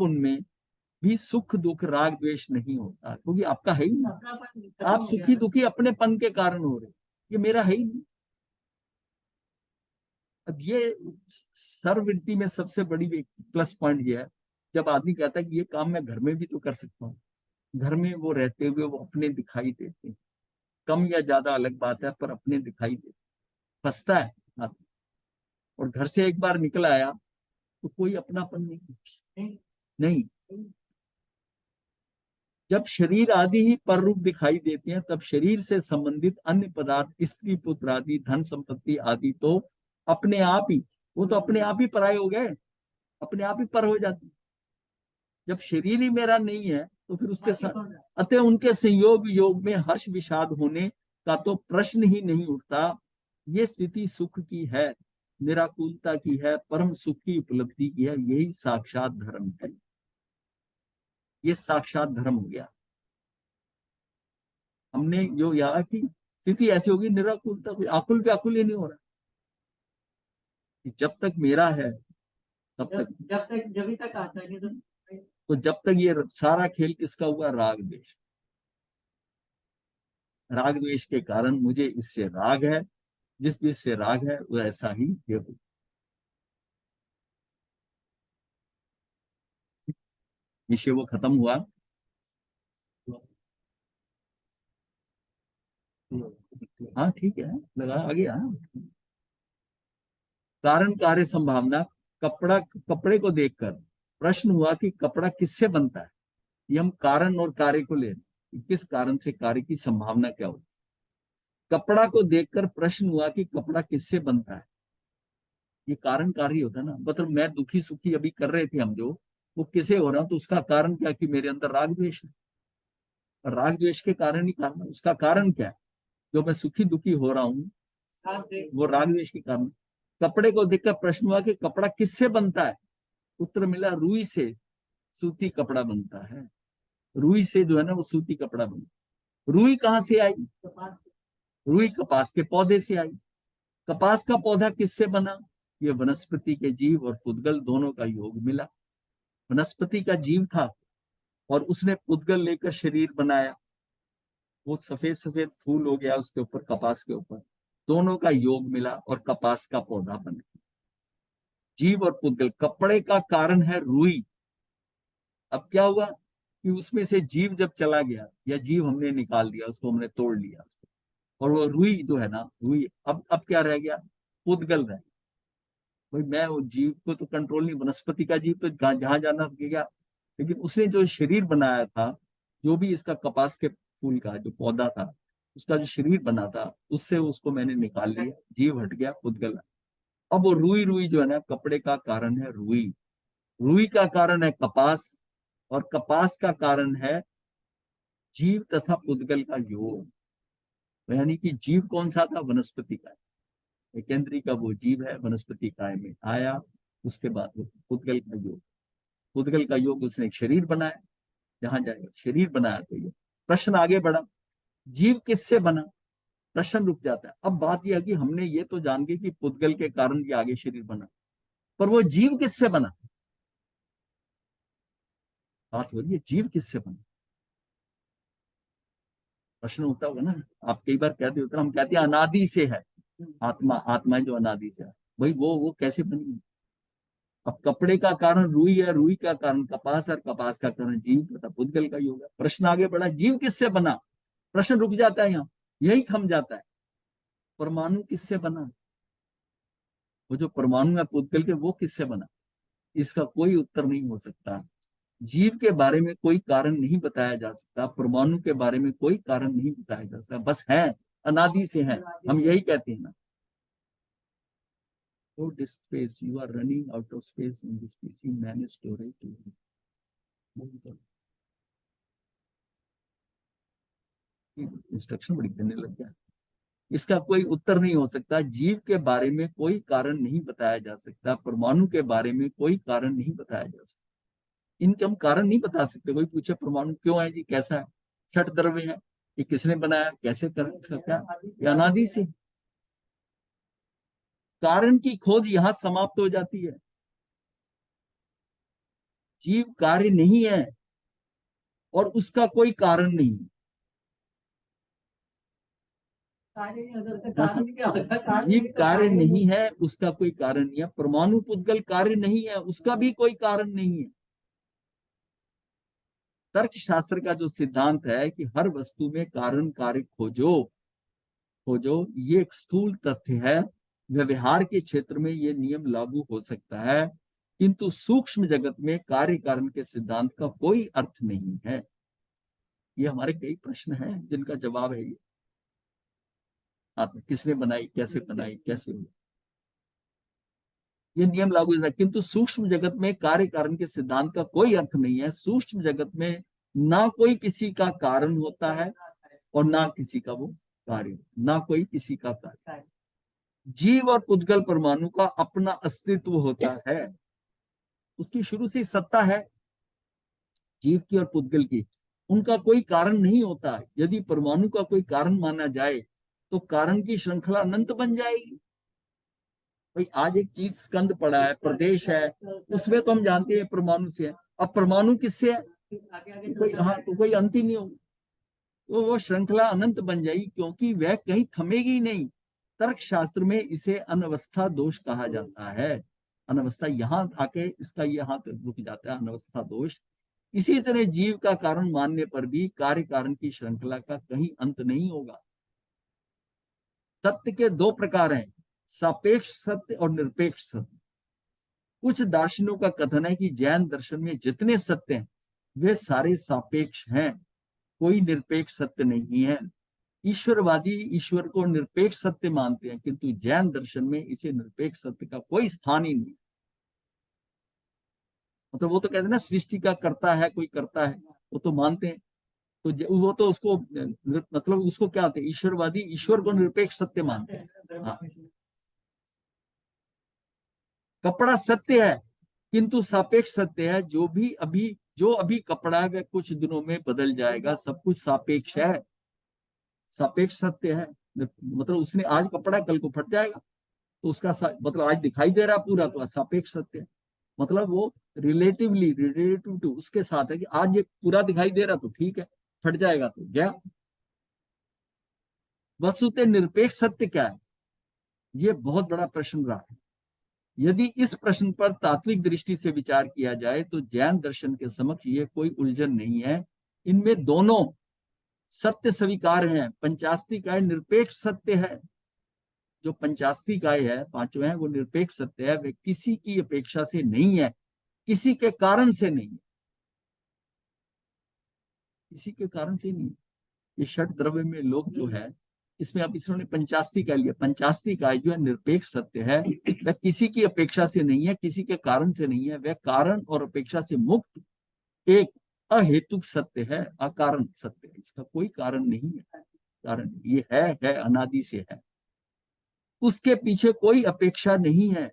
S2: उनमें भी सुख दुख राग द्वेष नहीं होता, क्योंकि आपका है ही नहीं। आप सुखी दुखी अपनेपन के कारण हो रहे, ये मेरा है ही नहीं। अब ये सर्ववृत्ति में सबसे बड़ी प्लस पॉइंट ये है, जब आदमी कहता है कि ये काम मैं घर में भी तो कर सकता हूँ। घर में वो रहते हुए वो अपने दिखाई देते हैं, कम या ज्यादा अलग बात है, पर अपने दिखाई देते, फंसता है आदमी। और घर से एक बार निकल आया तो कोई अपनापन नहीं। जब शरीर आदि ही पर रूप दिखाई देते हैं, तब शरीर से संबंधित अन्य पदार्थ, स्त्री पुत्र आदि, धन संपत्ति आदि तो अपने आप ही, वो तो अपने आप ही पराये हो गए, अपने आप ही पर हो जाते। जब शरीर ही मेरा नहीं है तो फिर उसके साथ, अतः उनके संयोग योग में हर्ष विषाद होने का तो प्रश्न ही नहीं उठता। ये स्थिति सुख की है, निराकुलता की है, परम सुख की उपलब्धि की है। यही साक्षात धर्म है। ये साक्षात धर्म हो गया। हमने जो यहाँ की स्थिति ऐसी होगी, निराकुलता, कोई आकुल व्याकुल ही नहीं हो रहा। जब तक मेरा है तब तक,
S5: जब तक आता है
S2: तो जब तक ये सारा खेल किसका हुआ, राग द्वेष। राग द्वेष के कारण मुझे इससे राग है, जिससे राग है वो ऐसा ही ये हो। विषय वो खत्म हुआ। हाँ ठीक है, लगा आ गया। कारण कार्य संभावना। कपड़े को देखकर प्रश्न हुआ कि कपड़ा किससे बनता है। ये हम कारण और कार्य को ले, किस कारण से कार्य की संभावना क्या होती। कपड़ा को देखकर प्रश्न हुआ कि कपड़ा किससे बनता है। ये कारण कार्य होता है ना, मतलब मैं दुखी सुखी अभी कर रहे थे हम, जो वो किसे हो रहा, तो उसका कारण क्या, कि मेरे अंदर राग द्वेष है। राग द्वेष के कारण ही कारण, उसका कारण क्या है, जो मैं सुखी दुखी हो रहा हूँ वो राग द्वेष के कारण। कपड़े को देखकर प्रश्न हुआ कि कपड़ा किससे बनता है। उत्तर मिला, रुई से सूती कपड़ा बनता है। रुई से जो है ना वो सूती कपड़ा बनता। रुई कहाँ से आई, रुई कपास के पौधे से आई। कपास का पौधा किससे बना, ये वनस्पति के जीव और पुद्गल दोनों का योग मिला। वनस्पति का जीव था और उसने पुद्गल लेकर शरीर बनाया, वो सफेद सफेद फूल हो गया उसके ऊपर, कपास के ऊपर, दोनों का योग मिला और कपास का पौधा बन गया। जीव और पुद्गल, कपड़े का कारण है रुई। अब क्या हुआ कि उसमें से जीव जब चला गया, या जीव हमने निकाल दिया, उसको हमने तोड़ लिया, और वो रुई जो है ना, रुई अब क्या रह गया, पुद्गल रह गया। भाई मैं वो जीव को तो कंट्रोल नहीं, वनस्पति का जीव तो जहां जाना गया, लेकिन उसने जो शरीर बनाया था, जो भी इसका कपास के फूल का जो पौधा था, उसका जो शरीर बना था, उससे उसको मैंने निकाल लिया, जीव हट गया, पुद्गल। अब वो रुई रुई जो है ना, कपड़े का कारण है रुई, रुई का कारण है कपास, और कपास का कारण है जीव तथा पुद्गल का योग। यानी कि जीव कौन सा था, वनस्पति का, केंद्री का वो जीव है, वनस्पति काय में आया। उसके बाद वो पुद्गल का योग, पुद्गल का योग उसने एक शरीर बनाया, जहां जाएगा शरीर बनाया। तो ये प्रश्न आगे बढ़ा, जीव किससे बना, प्रश्न रुक जाता है। अब बात यह है कि हमने ये तो जान गए कि पुद्गल के कारण ये आगे शरीर बना, पर वो जीव किससे बना? बात हो रही है जीव किससे बना, प्रश्न उठता होगा ना। आप कई बार कहते होते, हम कहते हैं अनादि से है आत्मा, आत्मा जो अनादि से है, भाई वो कैसे बनी? अब कपड़े का कारण रुई है, रुई का कारण कपास, और कपास का कारण जीव तथा पुद्गल का ही होगा। प्रश्न आगे बढ़ा, जीव किससे बना? प्रश्न रुक जाता है यहाँ, यही थम जाता है। परमाणु किससे बना? वो जो परमाणु है पुद्गल के, वो किससे बना? इसका कोई उत्तर नहीं हो सकता। जीव के बारे में कोई कारण नहीं बताया जा सकता, परमाणु के बारे में कोई कारण नहीं बताया जा सकता, बस है, अनादि से है, हम यही कहते हैं ना। So this space, you are running out of space in this PC, manage storage to instruction बड़ी देने लग गया। इसका कोई उत्तर नहीं हो सकता। जीव के बारे में कोई कारण नहीं बताया जा सकता, परमाणु के बारे में कोई कारण नहीं बताया जा सकता। इनके हम कारण नहीं बता सकते। कोई पूछे परमाणु क्यों है जी, कैसा है, छठ द्रव्य है, ये किसने बनाया, कैसे कर, इसका क्या, ये अनादि से। कारण की खोज यहां समाप्त हो जाती है। जीव कार्य नहीं है और उसका कोई कारण नहीं है। जीव कार्य नहीं है, उसका कोई कारण नहीं है। परमाणु पुद्गल कार्य नहीं है, उसका भी कोई कारण नहीं है। तर्क शास्त्र का जो सिद्धांत है कि हर वस्तु में कारण कार्य खोजो खोजो, ये एक स्थूल तथ्य है। व्यवहार के क्षेत्र में ये नियम लागू हो सकता है, किंतु सूक्ष्म जगत में कार्य कारण के सिद्धांत का कोई अर्थ नहीं है। ये हमारे कई प्रश्न हैं जिनका जवाब है ये। आत्मा किसने बनाई, कैसे बनाई, कैसे हुई, ये नियम लागू है, किंतु सूक्ष्म जगत में कार्य कारण के सिद्धांत का कोई अर्थ नहीं है। सूक्ष्म जगत में ना कोई किसी का कारण होता है और ना किसी का वो कार्य, ना कोई किसी का कार्य। जीव और पुद्गल परमाणु का अपना अस्तित्व होता है, उसकी शुरू से सत्ता है जीव की और पुद्गल की, उनका कोई कारण नहीं होता। यदि परमाणु का कोई कारण माना जाए तो कारण की श्रृंखला अनंत बन जाएगी। भाई आज एक चीज स्कंद पड़ा है, प्रदेश है, उसमें तो हम जानते हैं परमाणु से है। अब परमाणु किससे है, तो कोई अंत ही नहीं होगा, तो वो श्रृंखला अनंत बन जाएगी, क्योंकि वह कहीं थमेगी ही नहीं। तर्क शास्त्र में इसे अनवस्था दोष कहा जाता है। अनवस्था यहाँ आके इसका ये हाथ रुक जाता है, अनवस्था दोष। इसी तरह जीव का कारण मानने पर भी कार्य कारण की श्रृंखला का कहीं अंत नहीं होगा। सत्य के दो प्रकार हैं, सापेक्ष सत्य और निरपेक्ष सत्य। कुछ दार्शनिकों का कथन है कि जैन दर्शन में जितने सत्य हैं वे सारे सापेक्ष हैं, कोई निरपेक्ष सत्य नहीं है। ईश्वरवादी ईश्वर को निरपेक्ष सत्य मानते हैं, किंतु जैन दर्शन में इसे निरपेक्ष सत्य का कोई स्थान ही नहीं। मतलब वो तो कहते हैं ना, सृष्टि का करता है, कोई करता है, वो तो मानते हैं। तो वो तो उसको मतलब उसको क्या होते हैं, ईश्वरवादी ईश्वर को निरपेक्ष सत्य मानते हैं। हाँ। कपड़ा सत्य है किंतु सापेक्ष सत्य है। जो अभी कपड़ा है वह कुछ दिनों में बदल जाएगा, सब कुछ सापेक्ष है, सापेक्ष सत्य है। मतलब उसने आज कपड़ा कल को फट जाएगा, तो उसका मतलब आज दिखाई दे रहा पूरा, तो सापेक्ष सत्य है। मतलब वो रिलेटिव टू उसके साथ है कि आज ये पूरा दिखाई दे रहा तो ठीक है, फट जाएगा तो गया। वस्तुतः निरपेक्ष सत्य क्या है, ये बहुत बड़ा प्रश्न रहा है। यदि इस प्रश्न पर तात्विक दृष्टि से विचार किया जाए तो जैन दर्शन के समक्ष ये कोई उलझन नहीं है। इनमें दोनों सत्य स्वीकार हैं। पंचास्तिकाय निरपेक्ष सत्य है, जो पंचास्तिकाय है, पांचवें है, वो निरपेक्ष सत्य है, वे किसी की अपेक्षा से नहीं है, किसी के कारण से नहीं, किसी के कारण से नहीं। ये षट द्रव्य में लोग जो है, इसमें अब इसने पंचास्तिकाय लिया। पंचास्तिकाय जो है निरपेक्ष सत्य है, वह किसी की अपेक्षा से नहीं है, किसी के कारण से नहीं है, वह कारण और अपेक्षा से मुक्त एक अहेतुक सत्य है, अकारण सत्य है। इसका कोई कारण नहीं है, कारण ये है अनादि से है। उसके पीछे कोई अपेक्षा नहीं है,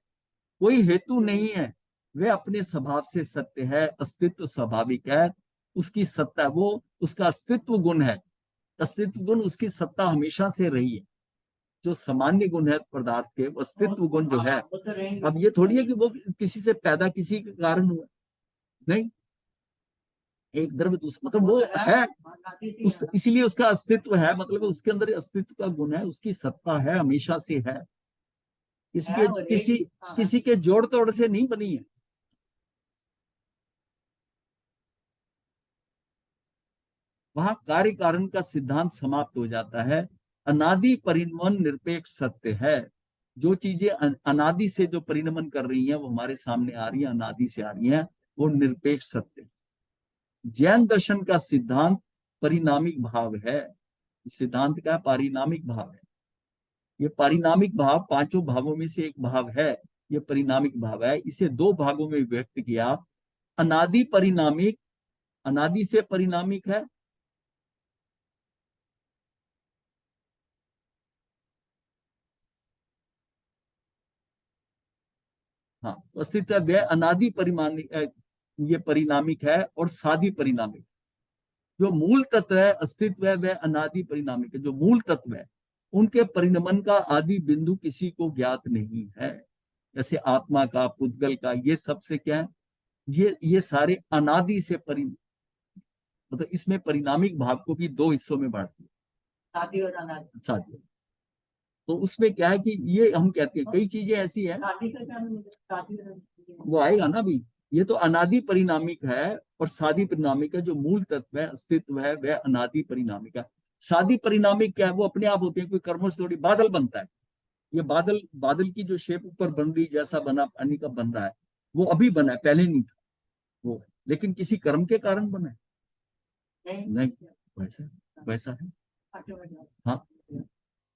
S2: कोई हेतु नहीं है, वह अपने स्वभाव से सत्य है, अस्तित्व स्वाभाविक है, उसकी सत्ता वो उसका अस्तित्व गुण है, अस्तित्व गुण उसकी सत्ता हमेशा से रही है। जो सामान्य गुण है पदार्थ के, अस्तित्व गुण जो है, अब ये थोड़ी है कि वो किसी से पैदा, किसी के कारण हुआ, नहीं। एक द्रव्य दूसरा, मतलब वो है इसलिए उसका अस्तित्व है, मतलब उसके अंदर अस्तित्व का गुण है, उसकी सत्ता है, हमेशा से है, किसी के जोड़ तोड़ से नहीं बनी है। वहां कार्य कारण का सिद्धांत समाप्त हो जाता है। अनादि परिणमन निरपेक्ष सत्य है। जो चीजें अनादि से जो परिणमन कर रही हैं वो हमारे सामने आ रही हैं, अनादि से आ रही हैं, वो निरपेक्ष सत्य है। जैन दर्शन का सिद्धांत परिणामिक भाव है। सिद्धांत का पारिणामिक भाव है। ये पारिणामिक भाव पांचों भावों में से एक भाव है, ये परिणामिक भाव है। इसे दो भागों में व्यक्त किया। अनादि परिणामिक, अनादि से परिणामिक है, हाँ, अस्तित्व वह अनादि परिमाणिक, ये परिणामिक है, और सादि परिणामिक। जो मूल तत्व है, अस्तित्व है, वह अनादि परिणामिक है। जो मूल तत्व है, उनके परिणमन का आदि बिंदु किसी को ज्ञात नहीं है। जैसे आत्मा का, पुद्गल का, ये सबसे क्या है, ये सारे अनादि से मतलब इसमें परिणामिक भाव को भी दो हिस्सों में बांटते हैं,
S5: शादी और अनादि।
S2: शादी। तो उसमें क्या है कि ये हम कहते हैं कई चीजें ऐसी है,
S5: शादी का क्या मतलब? शादी और अनादि।
S2: वो आएगा ना अभी। ये तो अनादि परिणामिक है, और सादी परिणामिक है। जो मूल तत्व है, अस्तित्व है, वह अनादि परिणामिक है। सादी परिणामिक क्या है, वो अपने आप होते हैं, कोई कर्मों से थोड़ी। बादल बनता है, ये बादल, बादल की जो शेप ऊपर बन रही, जैसा बना, पानी का बन रहा है, वो अभी बना है, पहले नहीं था वो, लेकिन किसी कर्म के कारण बना है, नहीं, वैसा वैसा है। हाँ,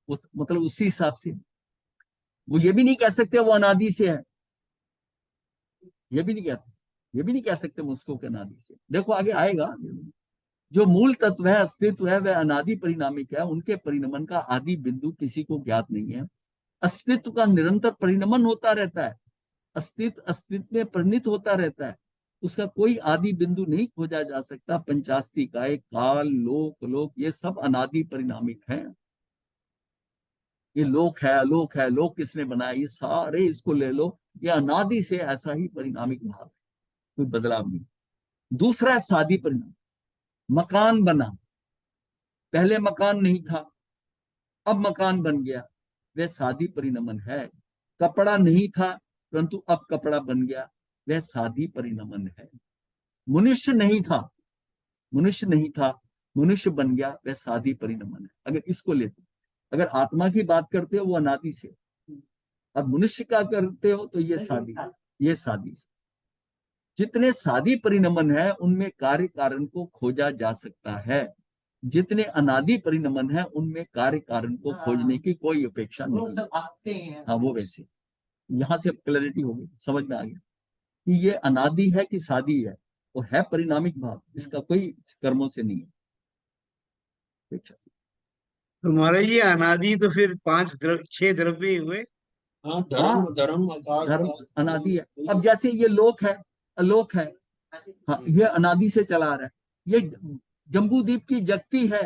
S2: उस मतलब उसी हिसाब से वो ये भी नहीं कह सकते वो अनादि से है, ये भी नहीं कहते, ये भी नहीं कह सकते उसको के अनादि से। देखो आगे आएगा। जो मूल तत्व है, अस्तित्व है, वह अनादि परिणामिक है। उनके परिणमन का आदि बिंदु किसी को ज्ञात नहीं है। अस्तित्व का निरंतर परिणमन होता रहता है। अस्तित्व में परिणित होता रहता है। उसका कोई आदि बिंदु नहीं खोजा जा सकता। पंचास्ति काय, काल, लोक, लोक, ये सब अनादि परिणामिक हैं। ये लोक है, अलोक है, लोक किसने बनाया, ये सारे इसको ले लो, ये अनादि से ऐसा ही परिणामिक भाव है, कोई बदलाव नहीं। दूसरा है सादी परिणाम। मकान बना, पहले मकान नहीं था, अब मकान बन गया, वह सादी परिणमन है। कपड़ा नहीं था, परंतु अब कपड़ा बन गया, वह सादी परिणमन है। मनुष्य नहीं था, मनुष्य नहीं था, मनुष्य बन गया, वह सादी परिणमन है। अगर इसको लेते, अगर आत्मा की बात करते हो वो अनादि से, अब मनुष्य का करते हो तो ये सादी, ये सादी। जितने सादी परिणमन है उनमें कार्य कारण को खोजा जा सकता है। जितने अनादि परिणमन है उनमें कार्य कारण को खोजने की कोई अपेक्षा नहीं। हाँ, वो वैसे यहां से क्लैरिटी होगी, समझ में आ गया कि ये अनादि है कि सादी है, वो है परिणामिक भाव, इसका कोई कर्मों से नहीं है अपेक्षा से।
S6: तुम्हारा ये अनादि तो फिर पांच द्रव्य, छह द्रव्य ही हुए।
S7: हाँ, धर्म, धर्म, आकाश,
S2: धर्म अनादि है। अब जैसे ये लोक है, अलोक है, हाँ, ये अनादि से चला रहा है। ये जम्बू द्वीप की जगती है,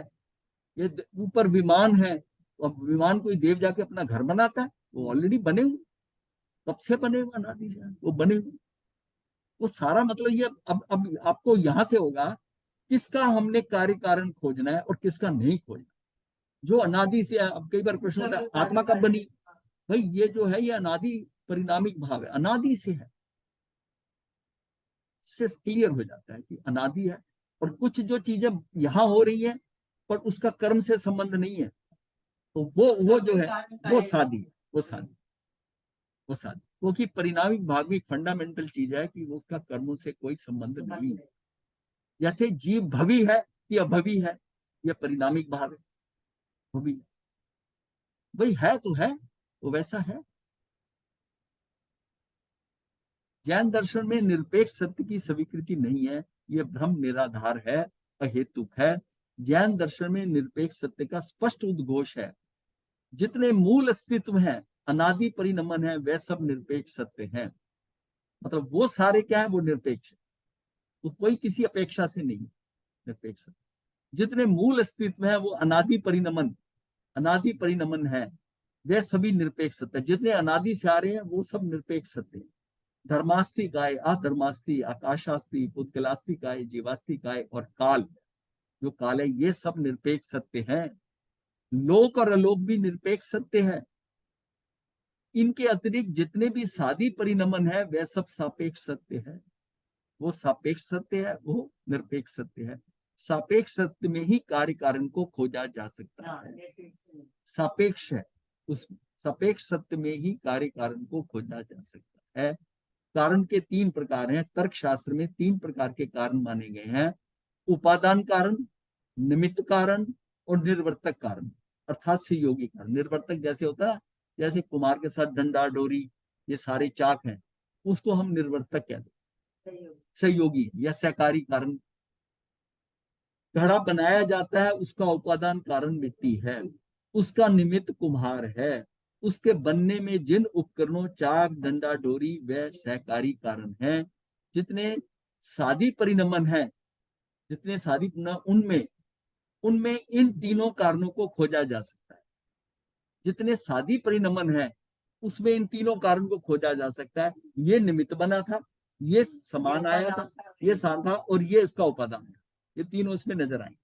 S2: ये ऊपर विमान है। अब विमान कोई देव जाके अपना घर बनाता है, वो ऑलरेडी बने हुए, कब से बने हुए, अनादि से वो बने हुए। वो सारा मतलब ये अब आपको यहां से होगा किसका हमने कार्य कारण खोजना है और किसका नहीं खोजना। जो अनादि से है, अब कई बार प्रश्न होता है आत्मा कब बनी, भाई ये जो है ये अनादि परिणामिक भाव है, अनादि से है। इससे क्लियर हो जाता है कि अनादि है। और कुछ जो चीजें यहां हो रही है पर उसका कर्म से संबंध नहीं है, तो वो जो है वो सादी है, वो सादी, वो सादी। क्योंकि परिणामिक भाग भी एक फंडामेंटल चीज है कि वो उसका कर्मों से कोई संबंध नहीं है। जैसे जीव भवी है कि अभवी है, यह परिणामिक भाव है, भवी भाई है तो है, वो वैसा है। जैन दर्शन में निरपेक्ष सत्य की स्वीकृति नहीं है, यह भ्रम निराधार है, अहेतुक है। जैन दर्शन में निरपेक्ष सत्य का स्पष्ट उद्घोष है। जितने मूल अस्तित्व हैं, अनादि परिणमन है, वह सब निरपेक्ष सत्य हैं। मतलब वो सारे क्या है, वो निरपेक्ष है, तो कोई किसी अपेक्षा से नहीं, निरपेक्ष सत्य। जितने मूल अस्तित्व है वो अनादि परिणमन है, वे सभी निरपेक्ष सत्य, जितने अनादि से आ रहे हैं वो सब निरपेक्ष सत्य हैं। धर्मास्ति काय, अधर्मास्ति, आकाशास्ति, पुद्गलास्ति काय, जीवास्ति काय और काल, जो काल है, ये सब निरपेक्ष सत्य हैं। लोक और अलोक भी निरपेक्ष सत्य है। इनके अतिरिक्त जितने भी सादी परिणमन है वह सब सापेक्ष सत्य है। वो सापेक्ष सत्य है, वो निरपेक्ष सत्य है। सापेक्ष सत्य में ही कार्य कारण को खोजा जा सकता है। सापेक्ष है, उस सापेक्ष सत्य में ही कार्य कारण को खोजा जा सकता है। कारण के 3 प्रकार हैं। तर्क शास्त्र में 3 प्रकार के कारण माने गए हैं: उपादान कारण, निमित्त कारण और निर्वर्तक कारण, अर्थात सहयोगी कारण। निर्वर्तक जैसे होता है, जैसे कुम्हार के साथ डंडा, डोरी, ये सारे चाक हैं, उसको हम निर्वर्तक कहते हैं। सहयोगी या सहकारी कारण। घड़ा बनाया जाता है, उसका उपादान कारण मिट्टी है, उसका निमित्त कुम्हार है। उसके बनने में जिन उपकरणों चाक, डंडा, डोरी वे सहकारी कारण हैं। जितने सादी परिणमन है, जितने सादी उनमें उनमें इन तीनों कारणों को खोजा जा सकता है। जितने सादी परिणमन है उसमें इन तीनों कारण को खोजा जा सकता है। ये निमित्त बना था, ये समान आया था, ये सान था और ये इसका उपादान है। ये तीनों इसमें नजर आए।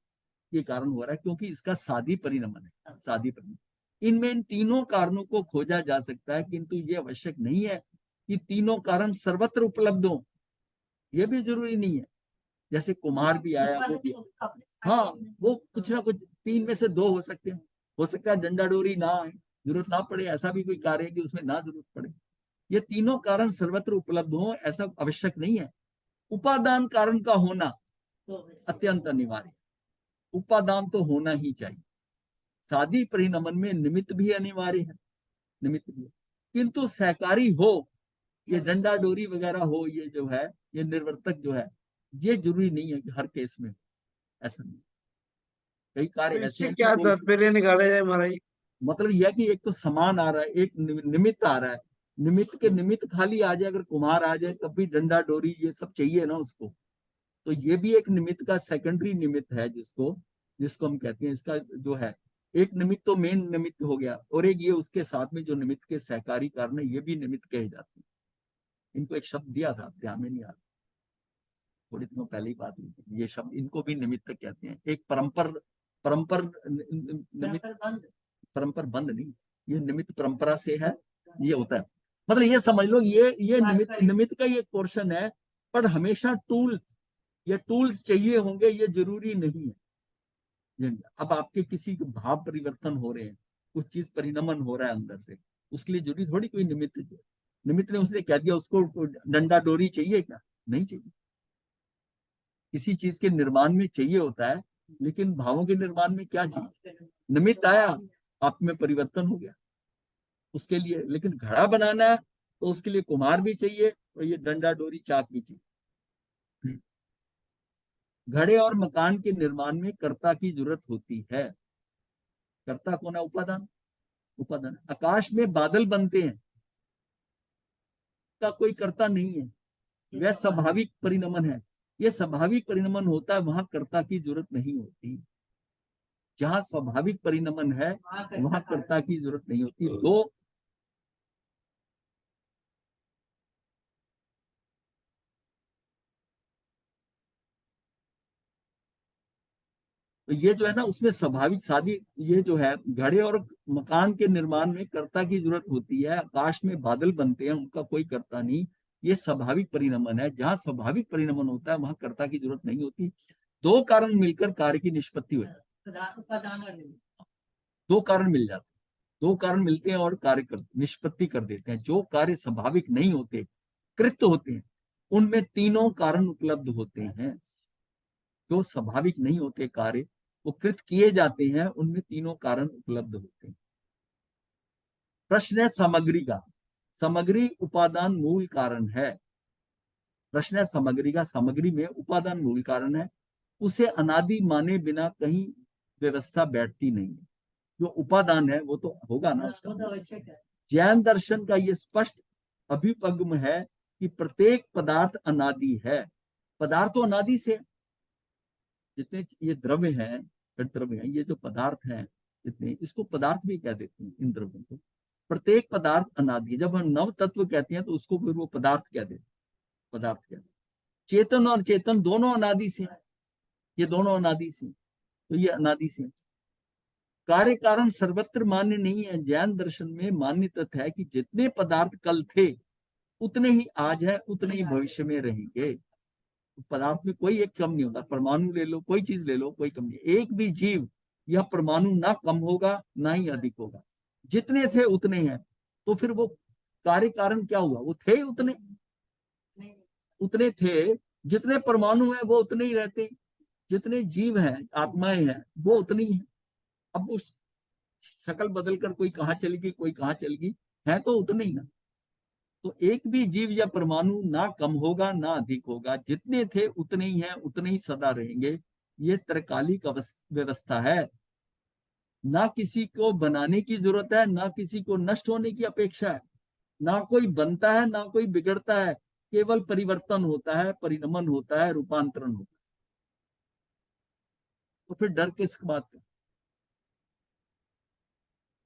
S2: ये कारण हो रहा है क्योंकि इसका सादी परिणमन है, सादी परिणमन। इनमें इन तीनों कारणों को खोजा जा सकता है, किंतु ये आवश्यक नहीं है कि तीनों कारण सर्वत्र उपलब्ध हो। ये भी जरूरी नहीं है। जैसे कुम्हार भी आया, वो भी, हाँ, वो कुछ ना कुछ 3 में से 2 हो सकते हैं। हो सकता है डंडा डोरी ना आए, जरूरत ना पड़े, ऐसा भी कोई कार्य है कि उसमें ना जरूरत पड़े। ये तीनों कारण सर्वत्र उपलब्ध हो ऐसा आवश्यक नहीं है। उपादान कारण का होना अत्यंत अनिवार्य। उपादान तो होना ही चाहिए। सादी परिणमन में निमित्त भी अनिवार्य है, निमित्त भी, किंतु सहकारी हो, ये डंडा डोरी वगैरह हो, ये जो है, ये निर्वर्तक जो है, ये जरूरी नहीं है कि हर केस में, ऐसा नहीं। कई कार्य ऐसे
S6: इससे
S2: हैं
S6: क्या
S2: कि
S6: तात्पर्य निकाला जाए महाराज?
S2: मतलब यह कि एक तो समान आ रहा है, एक निमित्त आ रहा है। निमित्त के निमित्त खाली आ जाए, अगर कुम्हार आ जाए तब भी डंडा डोरी ये सब चाहिए ना उसको। तो ये भी एक निमित्त का सेकेंडरी निमित्त है, जिसको हम कहते हैं, इसका जो है एक निमित्त तो मेन निमित्त हो गया, और एक ये उसके साथ में जो निमित्त के सहकारी कारण है, ये भी निमित्त कहे जाते हैं। इनको एक शब्द दिया था, ध्यान में नहीं आ रहा, थोड़ी दिनों पहले ही बात हुई थी। ये शब्द, इनको भी निमित्त कहते हैं। एक परंपर निमित्त, परंपर बंद नहीं, ये निमित्त परंपरा से है, ये होता है। मतलब ये समझ लो, ये निमित्त का एक पोर्शन है, पर हमेशा टूल्स चाहिए होंगे, ये जरूरी नहीं है। अब आपके किसी के भाव परिवर्तन हो रहे हैं, कुछ चीज परिणमन हो रहा है अंदर से, उसके लिए जरूरी थोड़ी कोई निमित्त ने उसने कह दिया उसको डंडा डोरी चाहिए, क्या नहीं चाहिए। किसी चीज के निर्माण में चाहिए होता है, लेकिन भावों के निर्माण में क्या चाहिए? निमित्त आया, आप में परिवर्तन हो गया उसके लिए। लेकिन घड़ा बनाना है तो उसके लिए कुम्हार भी चाहिए और ये डंडा डोरी चाक भी चाहिए। घड़े और मकान के निर्माण में कर्ता की जरूरत होती है। कर्ता कौन है? उपादान। आकाश में बादल बनते हैं, का कोई कर्ता नहीं है, वह स्वाभाविक परिणमन है। यह स्वाभाविक परिणमन होता है, वहां कर्ता की जरूरत नहीं होती। जहां स्वाभाविक परिणमन है वहां कर्ता की जरूरत नहीं होती। तो ये जो है ना, उसमें स्वाभाविक सादी, ये जो है घड़े और मकान के निर्माण में कर्ता की जरूरत होती है। आकाश में बादल बनते हैं, उनका कोई कर्ता नहीं, ये स्वाभाविक परिणमन है। जहां स्वाभाविक परिणमन होता है वहां कर्ता की जरूरत नहीं होती। 2 कारण मिलकर कार्य की निष्पत्ति हो जाती है। 2 कारण मिल जाते हैं, 2 कारण मिलते हैं और कार्य निष्पत्ति कर देते हैं। जो कार्य स्वाभाविक नहीं होते, कृत्य होते हैं, उनमें तीनों कारण उपलब्ध होते हैं। जो स्वाभाविक नहीं होते कार्य, वो कृत किए जाते हैं, उनमें तीनों कारण उपलब्ध होते हैं। प्रश्न है सामग्री का। सामग्री उपादान मूल कारण है। प्रश्न है सामग्री का, सामग्री में उपादान मूल कारण है। उसे अनादि माने बिना कहीं व्यवस्था बैठती नहीं है। जो उपादान है वो तो होगा ना उसका। जैन दर्शन का ये स्पष्ट अभ्युपगम है कि प्रत्येक पदार्थ अनादि है। पदार्थ तो अनादि से, जितने ये द्रव्य हैं, ये जो पदार्थ हैं, जितने, इसको पदार्थ भी कह देते हैं इन द्रव्यों को। प्रत्येक पदार्थ अनादि है। जब हम नव तत्व कहते हैं तो उसको फिर वो पदार्थ कह देते हैं, पदार्थ कहते हैं। चेतन और चेतन दोनों अनादि से, ये दोनों अनादि से, तो ये अनादि से। कार्य कारण सर्वत्र मान्य नहीं है। जैन दर्शन में मान्य तथ्य है कि जितने पदार्थ कल थे उतने ही आज है, उतने ही भविष्य में रहेंगे। पदार्थ में कोई एक कम नहीं होता। परमाणु ले लो, कोई चीज ले लो, कोई कम नहीं। एक भी जीव या परमाणु ना कम होगा ना ही अधिक होगा, जितने थे उतने हैं। तो फिर वो कार्य कारण क्या हुआ, वो थे उतने, उतने थे। जितने परमाणु हैं वो उतने ही रहते, जितने जीव हैं, आत्माएं हैं, वो उतनी है। अब वो शक्ल बदलकर कोई कहाँ चली गई, कोई कहाँ चली गई, है तो उतने ही ना। तो एक भी जीव या परमाणु ना कम होगा ना अधिक होगा, जितने थे उतने ही हैं, उतने ही सदा रहेंगे। ये त्रैकालिक व्यवस्था है। ना किसी को बनाने की जरूरत है, ना किसी को नष्ट होने की अपेक्षा है। ना कोई बनता है ना कोई बिगड़ता है, केवल परिवर्तन होता है, परिणमन होता है, रूपांतरण होता है। तो फिर डर किस बात का,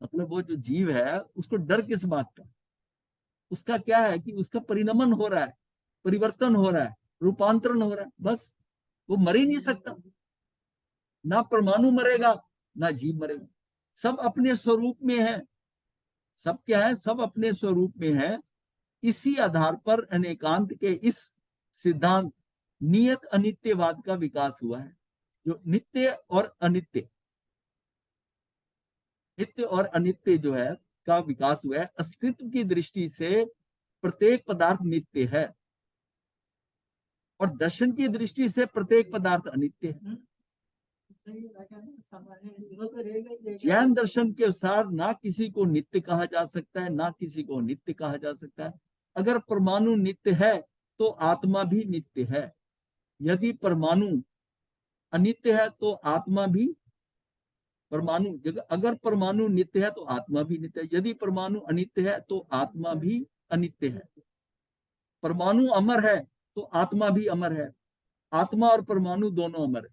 S2: मतलब वो जो जीव है उसको डर किस बात का? उसका क्या है कि उसका परिणमन हो रहा है, परिवर्तन हो रहा है, रूपांतरण हो रहा है, बस। वो मर ही नहीं सकता। ना परमाणु मरेगा ना जीव मरेगा, सब अपने स्वरूप में है। सब क्या है, सब अपने स्वरूप में है। इसी आधार पर अनेकांत के इस सिद्धांत नियत अनित्यवाद का विकास हुआ है। जो नित्य और अनित्य, नित्य और अनित्य जो है का विकास हुआ है। अस्तित्व की दृष्टि से प्रत्येक पदार्थ नित्य है और दर्शन की दृष्टि से प्रत्येक पदार्थ अनित्य है। जैन दर्शन के अनुसार ना किसी को नित्य कहा जा सकता है ना किसी को नित्य कहा जा सकता है। अगर परमाणु नित्य है तो आत्मा भी नित्य है। यदि परमाणु अनित्य है तो आत्मा भी, परमाणु अगर परमाणु नित्य है तो आत्मा भी नित्य है। यदि परमाणु अनित्य है तो आत्मा भी अनित्य है। परमाणु अमर है तो आत्मा भी अमर है। आत्मा और परमाणु दोनों अमर है।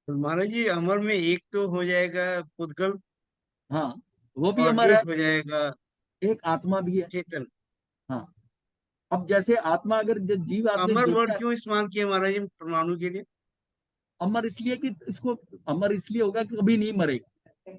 S6: तो महाराज जी, अमर में एक तो हो जाएगा पुद्गल
S2: हाँ, वो भी
S6: और
S2: अमर है।
S6: एक हो जाएगा
S2: एक आत्मा भी है।
S6: चेतन।
S2: हाँ, अब जैसे आत्मा, अगर जो जीव आपने
S6: अमर
S2: देखा
S6: वर्ड
S2: है,
S6: क्यों इस्तेमाल किया महाराज जी परमाणु के लिए?
S2: अमर इसलिए कि इसको, अमर इसलिए होगा कि कभी नहीं मरेगा।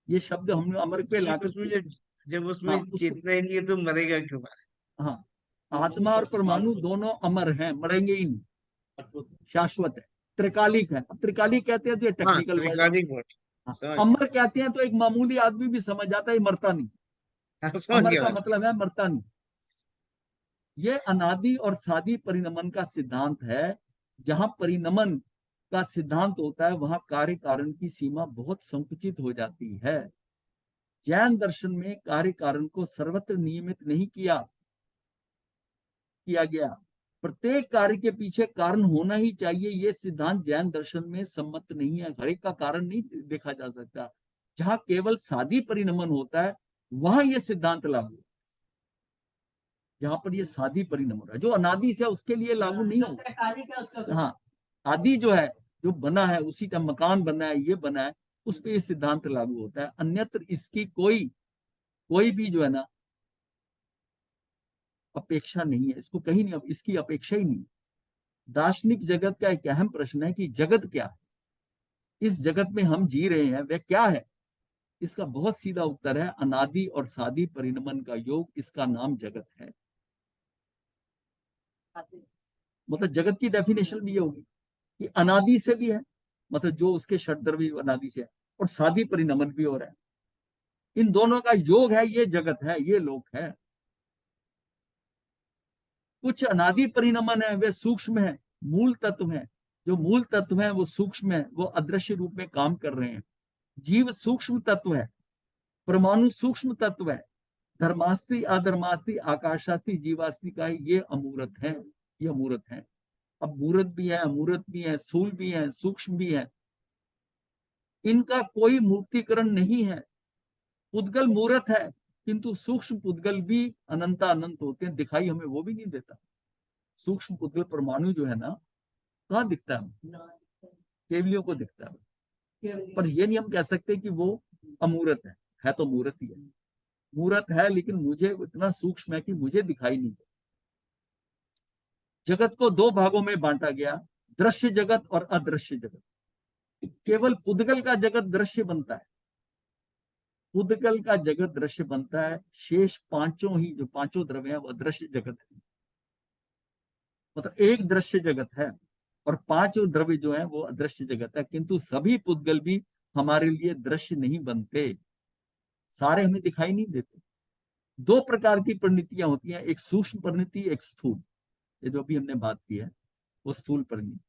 S2: ये शब्द हमने अमर पे
S6: जब
S2: लाकर,
S6: उसमें जब उसमें
S2: हाँ उसको,
S6: चेतना ही नहीं है तो मरेगा क्यों महाराज?
S2: हाँ, आत्मा और परमाणु दोनों अमर हैं, मरेंगे ही नहीं, शाश्वत है, त्रिकालिक है। अब त्रिकालिक कहते हैं तो ये
S6: हाँ,
S2: टेक्निकल वर्ड है।
S6: त्रिकालिक वर्ड।
S2: हाँ,
S6: समझ
S2: अमर कहते हैं तो एक मामूली आदमी भी समझ जाता है ये मरता नहीं।
S6: हाँ, समझ
S2: अमर
S6: गया
S2: का
S6: मैं।
S2: मतलब है मरता नहीं। ये अनादि और सादी परिणमन का सिद्धांत है। जहां परिणमन का सिद्धांत होता है वहां कार्य कारण की सीमा बहुत संकुचित हो जाती है। जैन दर्शन में कार्य कारण को सर्वत्र नियमित नहीं किया गया। प्रत्येक कार्य के पीछे कारण होना ही चाहिए, यह सिद्धांत जैन दर्शन में सम्मत नहीं है। हर एक का कारण नहीं देखा जा सकता। जहां केवल सादी परिणमन होता है वहां यह सिद्धांत लागू, जहां पर ये सादी परिणम हो रहा है, जो अनादि से उसके लिए लागू नहीं होगा। हाँ, आदि जो है, जो बना है, उसी का मकान बना है, ये बना है, उस पर ये सिद्धांत लागू होता है। अन्यत्र इसकी कोई भी जो है ना अपेक्षा नहीं है। इसको कहीं नहीं, अब इसकी अपेक्षा ही नहीं। दार्शनिक जगत का एक अहम प्रश्न है कि जगत क्या है, इस जगत में हम जी रहे हैं वह क्या है। इसका बहुत सीधा उत्तर है अनादि और सादी परिणमन का योग, इसका नाम जगत है। मतलब जगत की डेफिनेशन भी ये होगी कि अनादि से भी है, मतलब जो उसके षड्द्रव्य अनादि से है, और सादी परिणमन भी हो रहा है। इन दोनों का योग है, ये जगत है, ये लोक है। कुछ अनादि परिणमन है, वे सूक्ष्म है, मूल तत्व है। जो मूल तत्व है वो सूक्ष्म है, वो अदृश्य रूप में काम कर रहे हैं। जीव सूक्ष्म तत्व है, परमाणु सूक्ष्म तत्व है। धर्मास्त्री अधर्मास्त्री आकाशास्त्री जीवास्त्री का ये अमूर्त है, ये अमूर्त है। अब मूर्त भी है, अमूर्त भी है, स्थूल भी है, सूक्ष्म भी है। इनका कोई मूर्तिकरण नहीं है। पुद्गल मूर्त है किंतु सूक्ष्म पुद्गल भी अनंत अनंत होते हैं, दिखाई हमें वो भी नहीं देता। सूक्ष्म पुद्गल परमाणु जो है ना, कहाँ दिखता है? केवलियों को दिखता है, पर ये नहीं हम कह सकते कि वो अमूर्त है तो मूर्त ही है। मूर्त है लेकिन मुझे इतना सूक्ष्म है कि मुझे दिखाई नहीं दे। जगत को दो भागों में बांटा गया, दृश्य जगत और अदृश्य जगत। केवल पुद्गल का जगत दृश्य बनता है, पुद्गल का जगत दृश्य बनता है, शेष पांचों ही जो पांचों द्रव्य है वो अदृश्य जगत है। मतलब एक दृश्य जगत है और पांचों द्रव्य जो है वो अदृश्य जगत है, किंतु सभी पुद्गल भी हमारे लिए दृश्य नहीं बनते, सारे हमें दिखाई नहीं देते। दो प्रकार की परिणतियां होती हैं, एक सूक्ष्म परिणति, एक स्थूल। ये जो अभी हमने बात की है वो स्थूल परिणति।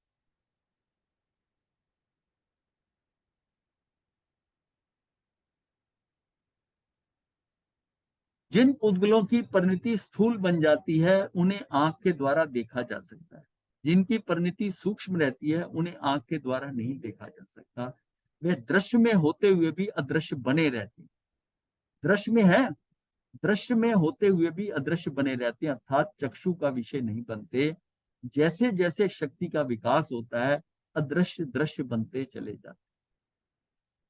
S2: जिन पुद्गलों की परिणति स्थूल बन जाती है उन्हें आंख के द्वारा देखा जा सकता है, जिनकी परिणति सूक्ष्म रहती है उन्हें आंख के द्वारा नहीं देखा जा सकता। वे दृश्य में होते हुए भी अदृश्य बने रहते हैं। दृश्य में है, दृश्य में होते हुए भी अदृश्य बने रहते हैं, अर्थात चक्षु का विषय नहीं बनते। जैसे जैसे शक्ति का विकास होता है अदृश्य दृश्य बनते चले जाते।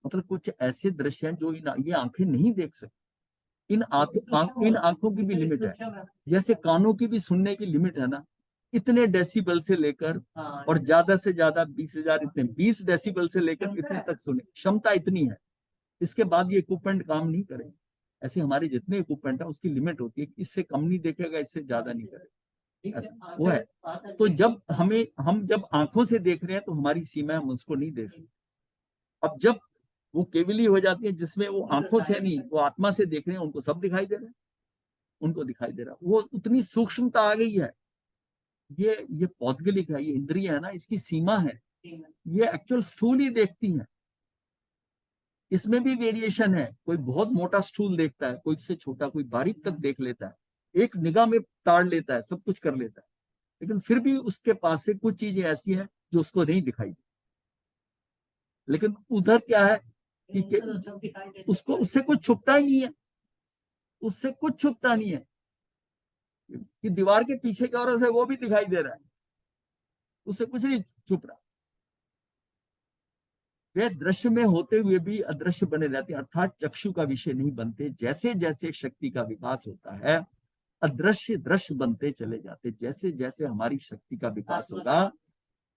S2: मतलब कुछ ऐसे दृश्य हैं जो ये आंखें नहीं देख सकती। इन आंखों की भी लिमिट है, जैसे कानों की भी सुनने की लिमिट है ना, इतने डेसिबल से लेकर और ज्यादा से ज्यादा 20,000, इतने 20 डेसिबल से लेकर इतने तक सुने क्षमता इतनी है। इसके बाद ये इक्विपमेंट काम नहीं करेगा। ऐसे हमारे जितने इक्विपमेंट है उसकी लिमिट होती है, इससे कम नहीं देखेगा, इससे ज्यादा नहीं करेगा, ऐसा वो है। तो जब हम जब आंखों से देख रहे हैं तो हमारी सीमा है, हम उसको नहीं देख सकते। अब जब वो केवली हो जाती है जिसमें वो आंखों से नहीं, वो आत्मा से देख रहे हैं, उनको सब दिखाई दे रहा है, उनको दिखाई दे रहा है। वो उतनी सूक्ष्मता आ गई है। ये पौद्गलिक है, ये इंद्रिय है ना, इसकी सीमा है। ये एक्चुअल स्थूल ही देखती है, इसमें भी वेरिएशन है। कोई बहुत मोटा स्थूल देखता है, कोई इससे छोटा, कोई बारीक तक देख लेता है, एक निगाह में ताड़ लेता है, सब कुछ कर लेता है। लेकिन फिर भी उसके पास से कुछ चीजें ऐसी हैं जो उसको नहीं दिखाई। लेकिन उधर क्या है कि उसको उससे कुछ छुपता ही नहीं है, उससे कुछ छुपता नहीं है कि दीवार के पीछे की ओर से वो भी दिखाई दे रहा है, उससे कुछ नहीं छुप रहा। वे दृश्य में होते हुए भी अदृश्य बने रहते हैं, अर्थात चक्षु का विषय नहीं बनते। जैसे जैसे शक्ति का विकास होता है अदृश्य दृश्य बनते चले जाते। जैसे जैसे हमारी शक्ति का विकास होगा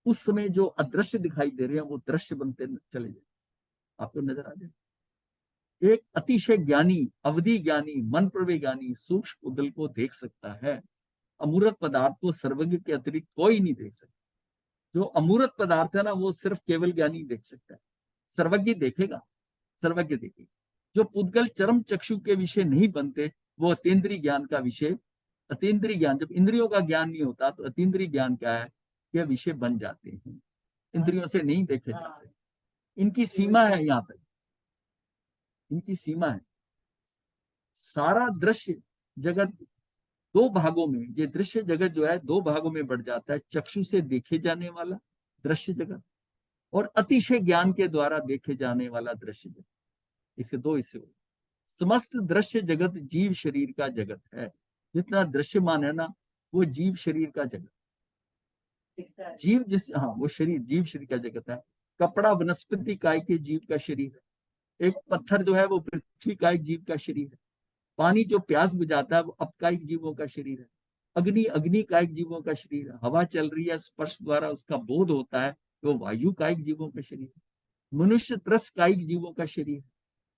S2: उस समय जो अदृश्य दिखाई दे रहे हैं वो दृश्य बनते चले जाते। आपको नजर आ जाए। एक अतिशय ज्ञानी, अवधि ज्ञानी, मन प्रवे ज्ञानी सूक्ष्म पुद्गल को देख सकता है। अमूर्त पदार्थ को सर्वज्ञ के अतिरिक्त कोई नहीं देख सकता। जो अमूर्त पदार्थ है ना वो सिर्फ केवल ज्ञानी देख सकता है, सर्वज्ञ देखेगा, सर्वज्ञ देखेगा। जो पुद्गल चरम चक्षु के विषय नहीं बनते वो अतीन्द्रिय ज्ञान का विषय, अतीन्द्रिय ज्ञान, जब इंद्रियों का ज्ञान नहीं होता तो अतीन्द्रिय ज्ञान क्या है, यह विषय बन जाते हैं, इंद्रियों से नहीं देखे जा सकते। इनकी सीमा है, यहाँ पर इनकी सीमा है। सारा दृश्य जगत दो भागों में, ये दृश्य जगत जो है दो भागों में बढ़ जाता है। चक्षु से देखे जाने वाला दृश्य जगत और अतिशय ज्ञान के द्वारा देखे जाने वाला दृश्य जगत, इसके दो हिस्से हो। समस्त दृश्य जगत जीव शरीर का जगत है। जितना दृश्यमान है ना वो जीव शरीर का जगत, जीव जिस, हाँ वो शरीर जीव शरीर का जगत है। कपड़ा वनस्पति काय के जीव का शरीर है। एक पत्थर जो है वो पृथ्वी काय जीव का शरीर है। पानी जो प्यास बुझाता है वो अपकायिक जीवों का शरीर है। अग्नि अग्नि कायिक जीवों का शरीर है। हवा चल रही है, स्पर्श द्वारा उसका बोध होता है, वो वायु कायिक जीवों का शरीर है। मनुष्य त्रस कायिक जीवों का शरीर है।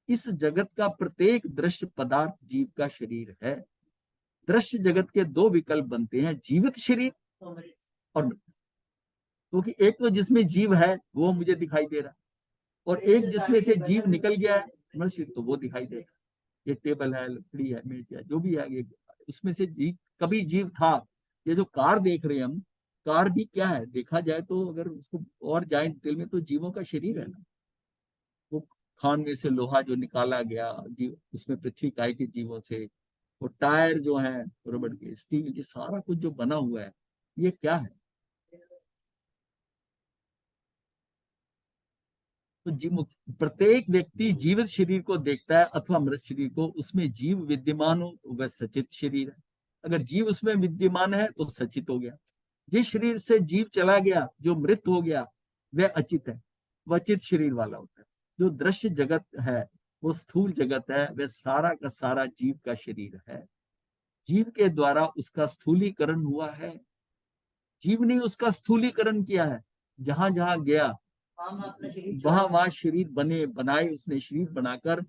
S2: इस जगत का प्रत्येक दृश्य पदार्थ जीव का शरीर है। दृश्य जगत के दो विकल्प बनते हैं, जीवित शरीर और मृत। क्योंकि एक तो जिसमें जीव है वो मुझे दिखाई दे रहा है, और एक जिसमें से जीव निकल गया है मनुष्य, तो वो दिखाई देगा। ये टेबल है, लकड़ी है, मेज है, जो भी है, ये उसमें से जीव, कभी जीव था। ये जो कार देख रहे हैं हम, कार भी क्या है देखा जाए तो, अगर उसको और जाए डिटेल में तो जीवों का शरीर है ना। वो खान में से लोहा जो निकाला गया जीव, उसमें पृथ्वी काय के जीवों से, वो टायर जो है रबड़ के, स्टील, ये सारा कुछ जो बना हुआ है ये क्या है। तो प्रत्येक व्यक्ति जीवित शरीर को देखता है अथवा मृत शरीर को। उसमें जीव विद्यमान हो तो वह सचित शरीर है। अगर जीव उसमें विद्यमान है तो सचित हो गया। जिस शरीर से जीव चला गया, जो मृत हो गया, वह अचित है। वह चित शरीर वाला होता है। जो दृश्य जगत है वो स्थूल जगत है, वह सारा का सारा जीव का शरीर है। जीव के द्वारा उसका स्थूलीकरण हुआ है। जीव ने उसका स्थूलीकरण किया है, जहां जहां गया वहां वहां शरीर बनाए उसने शरीर बनाकर।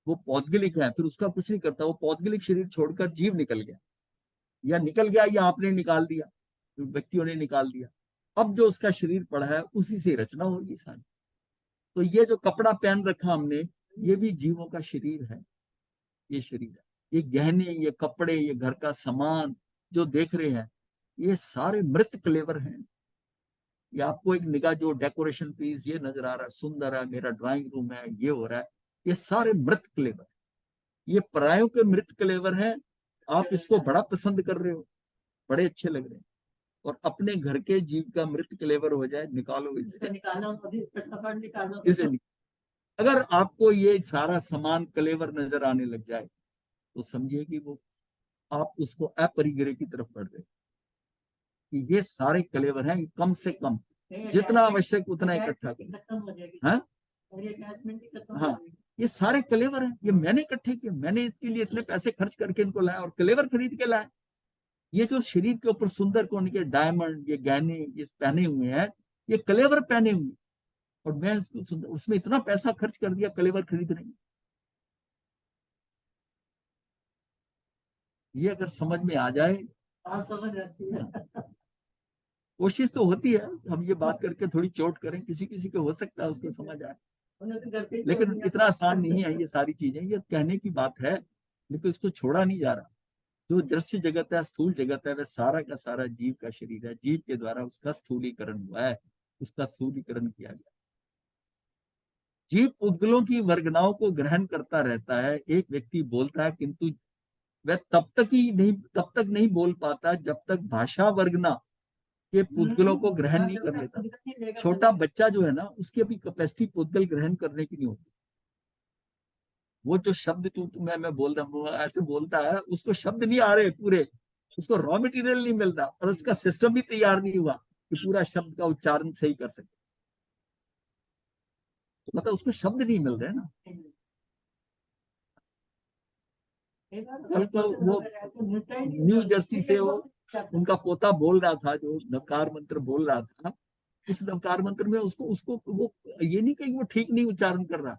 S2: वो पौद्गलिक है, फिर उसका कुछ नहीं करता, वो पौद्गलिक शरीर छोड़कर जीव निकल गया, या आपने निकाल दिया, व्यक्तियों ने निकाल दिया। अब जो उसका शरीर पड़ा है उसी से रचना होगी सारी। तो ये जो कपड़ा पहन रखा हमने, ये भी जीवों का शरीर है। ये शरीर है, ये गहने, ये कपड़े, ये घर का सामान जो देख रहे हैं, ये सारे मृत कलेवर हैं। ये आपको एक निगाह जो डेकोरेशन पीस ये नजर आ रहा है, सुंदर है, मेरा ड्राइंग रूम है, ये हो रहा है, ये सारे मृत कलेवर, ये परायों के मृत कलेवर हैं। आप इसको बड़ा पसंद कर रहे हो, बड़े अच्छे लग रहे हैं, और अपने घर के जीव का मृत कलेवर हो जाए, निकालो इसे, इसे अगर आपको ये सारा सामान कलेवर नजर आने लग जाए तो समझिए कि वो आप उसको अपरिग्रह की तरफ बढ़ रहे, कि ये सारे कलेवर हैं, कम से कम जितना आवश्यक उतना इकट्ठा करें। हाँ, ये सारे कलेवर हैं, ये मैंने इकट्ठे किए, मैंने इसके लिए इतने पैसे खर्च करके इनको लाया और कलेवर खरीद के लाया। ये जो शरीर के ऊपर सुंदर कोण के डायमंड, ये गहने ये पहने हुए हैं, ये कलेवर पहने हुए, और मैं उसमें इतना पैसा खर्च कर दिया कलेवर खरीदने में। ये अगर समझ में आ जाए,
S5: समझ आती है।
S2: कोशिश तो होती है हम ये बात करके थोड़ी चोट करें, किसी किसी को हो सकता है उसको समझ आए, लेकिन इतना आसान नहीं है ये सारी चीजें। ये कहने की बात है, लेकिन इसको छोड़ा नहीं जा रहा। जो दृश्य जगत है, स्थूल जगत है, वह सारा का सारा जीव का शरीर है। जीव के द्वारा उसका स्थूलीकरण हुआ है, उसका स्थूलीकरण किया गया। जीव पुद्गलों की वर्गनाओं को ग्रहण करता रहता है। एक व्यक्ति बोलता है, किंतु वह तब तक नहीं बोल पाता जब तक भाषा वर्गना के पुद्गलों को ग्रहण नहीं कर लेता। छोटा बच्चा जो है ना, उसकी अभी कैपेसिटी पुद्गल ग्रहण करने की नहीं होती। वो जो शब्द मैं बोल रहा हूँ ऐसे बोलता है, उसको शब्द नहीं आ रहे पूरे, उसको रॉ मटेरियल नहीं मिलता, और उसका सिस्टम भी तैयार नहीं हुआ कि पूरा शब्द का उच्चारण सही कर सके। तो मतलब उसको शब्द नहीं मिल रहे ना। कल तो वो न्यू जर्सी से वो उनका पोता बोल रहा था, जो नवकार मंत्र बोल रहा था, उस नवकार मंत्र में उसको वो ये नहीं कहीं वो ठीक नहीं उच्चारण कर रहा,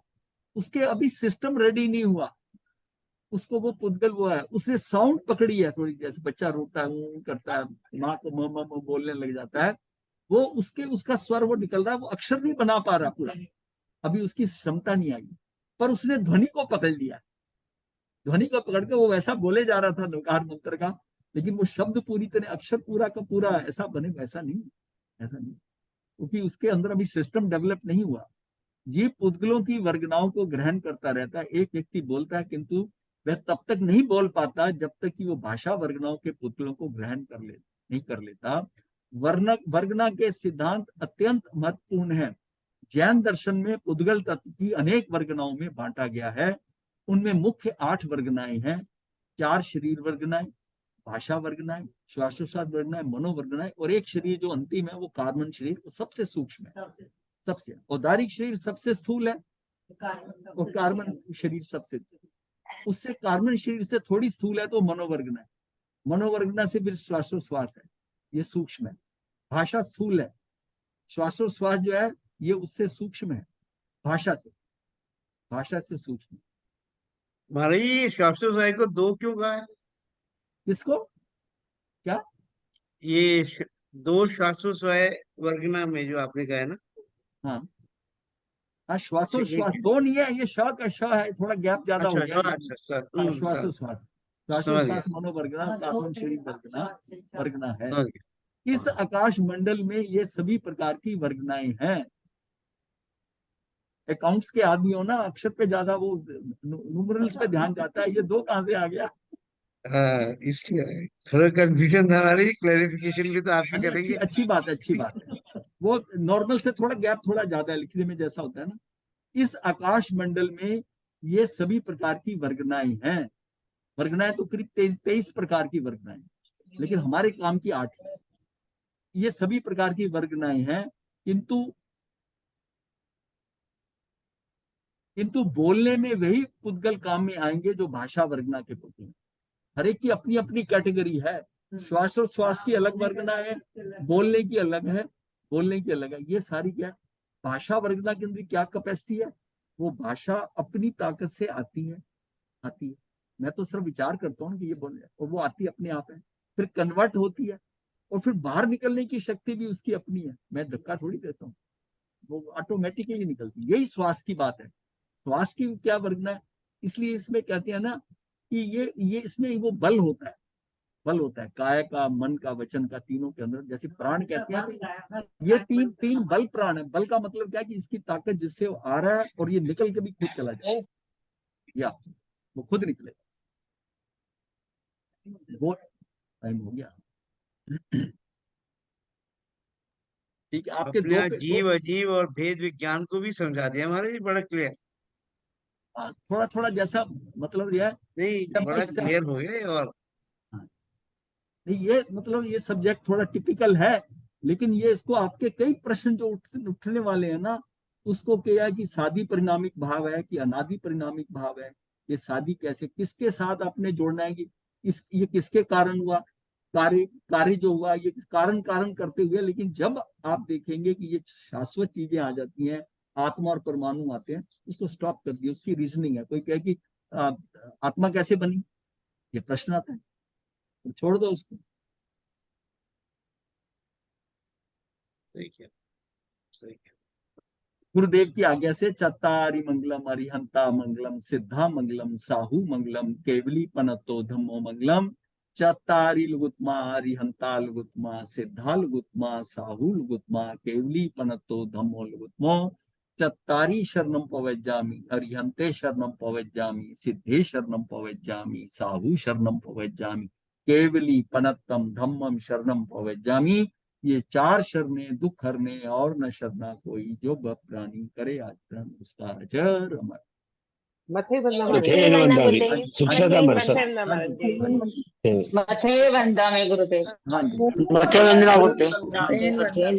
S2: उसके अभी सिस्टम रेडी नहीं हुआ, उसको वो पुद्गल वो है, उसने साउंड पकड़ी है थोड़ी, जैसे बच्चा रोता है करता है, माँ को मम्मा बोलने लग जाता है, वो उसका स्वर वो निकल रहा है, वो अक्षर नहीं बना पा रहा पूरा, अभी उसकी क्षमता नहीं आई, पर उसने ध्वनि को पकड़ लिया। ध्वनि को पकड़ के वो वैसा बोले जा रहा था नवकार मंत्र का, लेकिन वो शब्द पूरी तरह अक्षर पूरा का पूरा ऐसा बने, वैसा नहीं, क्योंकि उसके अंदर अभी सिस्टम डेवलप नहीं हुआ। ये पुद्गलों की वर्गनाओं को ग्रहण करता रहता है। एक व्यक्ति बोलता है, किंतु वह तब तक नहीं बोल पाता जब तक कि वो भाषा वर्गनाओं के पुद्गलों को ग्रहण नहीं कर लेता। वर्गना के सिद्धांत अत्यंत महत्वपूर्ण है। जैन दर्शन में पुद्गल तत्व की अनेक वर्गनाओं में बांटा गया है। उनमें मुख्य 8 वर्गनाएं हैं। 4 शरीर वर्गनाएं, भाषा वर्गनाएं, श्वासोच्छ्वास वर्गनाएं, मनोवर्गनाएं, और एक शरीर जो अंतिम है वो कार्बन शरीर, सबसे सूक्ष्म है, सबसे औदारिक शरीर सबसे स्थूल है, और कार्बन शरीर सबसे, उससे कार्बन शरीर से थोड़ी स्थूल है तो मनोवर्गना है, मनोवर्गना से फिर श्वासोच्छ्वास है, ये सूक्ष्म है। भाषा स्थूल है, श्वासोच्छ्वास जो है ये उससे सूक्ष्म है, भाषा से सूक्ष्म।
S6: महाराज ये श्वासोच्छ्वास को 2 क्यों कहा है?
S2: किसको क्या?
S6: ये 2 श्वासोच्छ्वास वर्गना में जो आपने कहा है ना।
S2: हाँ, श्वासोच्छ्वास 2 नहीं है, ये श का श है, थोड़ा गैप ज्यादा हो गया। श्वासोच्छ्वास मनोवर्गना, कार्बन शरीर वर्गना है। इस आकाश मंडल में ये सभी प्रकार की वर्गनाएं हैं। अकाउंट्स के आदमी हो ना, अक्षर पे ज्यादा वो न्यूमरल्स पे ध्यान जाता है, ये 2 कहां से आ गया?
S6: हाँ, इसलिए थोड़ा कंफ्यूजन था हमारी, क्लैरिफिकेशन लिए तो आप ही करेंगे।
S2: अच्छी बात है। वो नॉर्मल से थोड़ा गैप थोड़ा ज्यादा है लिखने में, जैसा होता है ना। इस आकाश मंडल में ये सभी प्रकार की वर्गनाएं हैं। वर्गनाएं तो करीब 23 प्रकार की वर्गनाएं, लेकिन हमारे काम की 8 है। ये सभी प्रकार की वर्गनाएं हैं, किंतु किंतु बोलने में वही पुद्गल काम में आएंगे जो भाषा वर्गना के पुद्गल। हर एक की अपनी अपनी कैटेगरी है। श्वास और श्वास की अलग वर्गना है, बोलने की अलग है, बोलने की अलग है। ये सारी क्या है? भाषा वर्गना के अंदर क्या कैपेसिटी है? वो भाषा अपनी ताकत से आती है। मैं तो सिर्फ विचार करता हूँ कि ये बोल रहे, और वो आती अपने आप है, फिर कन्वर्ट होती है, और फिर बाहर निकलने की शक्ति भी उसकी अपनी है। मैं धक्का थोड़ी देता हूँ, वो ऑटोमेटिकली निकलती। यही श्वास की बात है। श्वास की क्या वर्गना है? इसलिए इसमें कहते हैं ना कि ये इसमें वो बल होता है, काय का, मन का, वचन का, तीनों के अंदर। जैसे प्राण कहते हैं, ये तीन बल प्राण है। बल का मतलब क्या है कि इसकी ताकत जिससे आ रहा है और ये निकल के भी खुद चला जाए, या वो खुद निकलेगा। वो टाइम हो गया। ठीक है, आपके
S6: अपने यहाँ
S2: दो
S6: जीव अजीव और भेद विज्ञान को भी समझा दिया हमारे जी, बड़ा क्लियर।
S2: थोड़ा थोड़ा जैसा मतलब यह
S6: नहीं,
S2: step by
S6: बड़ा
S2: step।
S6: क्लियर हो गया। और
S2: नहीं, ये मतलब ये सब्जेक्ट थोड़ा टिपिकल है, लेकिन ये इसको आपके कई प्रश्न जो उठने वाले हैं ना, उसको क्या है कि सादी परिणामिक भाव है कि अनादि परिणामिक भाव है, ये सादी कैसे, किसके साथ आपने जोड़ना है कि ये किसके कारण हुआ, कार्य जो हुआ ये कारण करते हुए। लेकिन जब आप देखेंगे कि ये शाश्वत चीजें आ जाती हैं, आत्मा और परमाणु आते हैं, इसको स्टॉप कर दिया। उसकी रीजनिंग है। कोई कहे कि आत्मा कैसे बनी, ये प्रश्न आता है, तो छोड़ दो उसको।
S6: सही किया, सही किया।
S2: गुरुदेव की आज्ञा से चत्तारि मंगलम अरिहंता मंगलम सिद्धा मंगलम साहू मंगलम केवली पनतो धम्मो मंगलम चत्तारि लुगुत्मा अरिहंता लुगुत्मा सिद्धा लुगुत्मा साहू लुगुत्मा केवली पनतो धम्मो लुगुत्मो चत्तारि शरणम पवज्जामि अरिहंते शरणम पवज्जामि सिद्धे शरणम पवज्जामि साहू शरणम पवज्जामि केवली पनत्तम धम्मम शरणम पवज्जामि। ये 4 शरणे दुख हरने और न शरणा कोई, जो प्राणी करे आचरण उसका अजर अमर।
S5: मथे बंदा
S3: मथे बंदा में सुखसदा मरसत।
S4: मथे वंदा में गुरुदेव।
S2: हाँ जी।
S3: मथे वंदना बोलते हैं।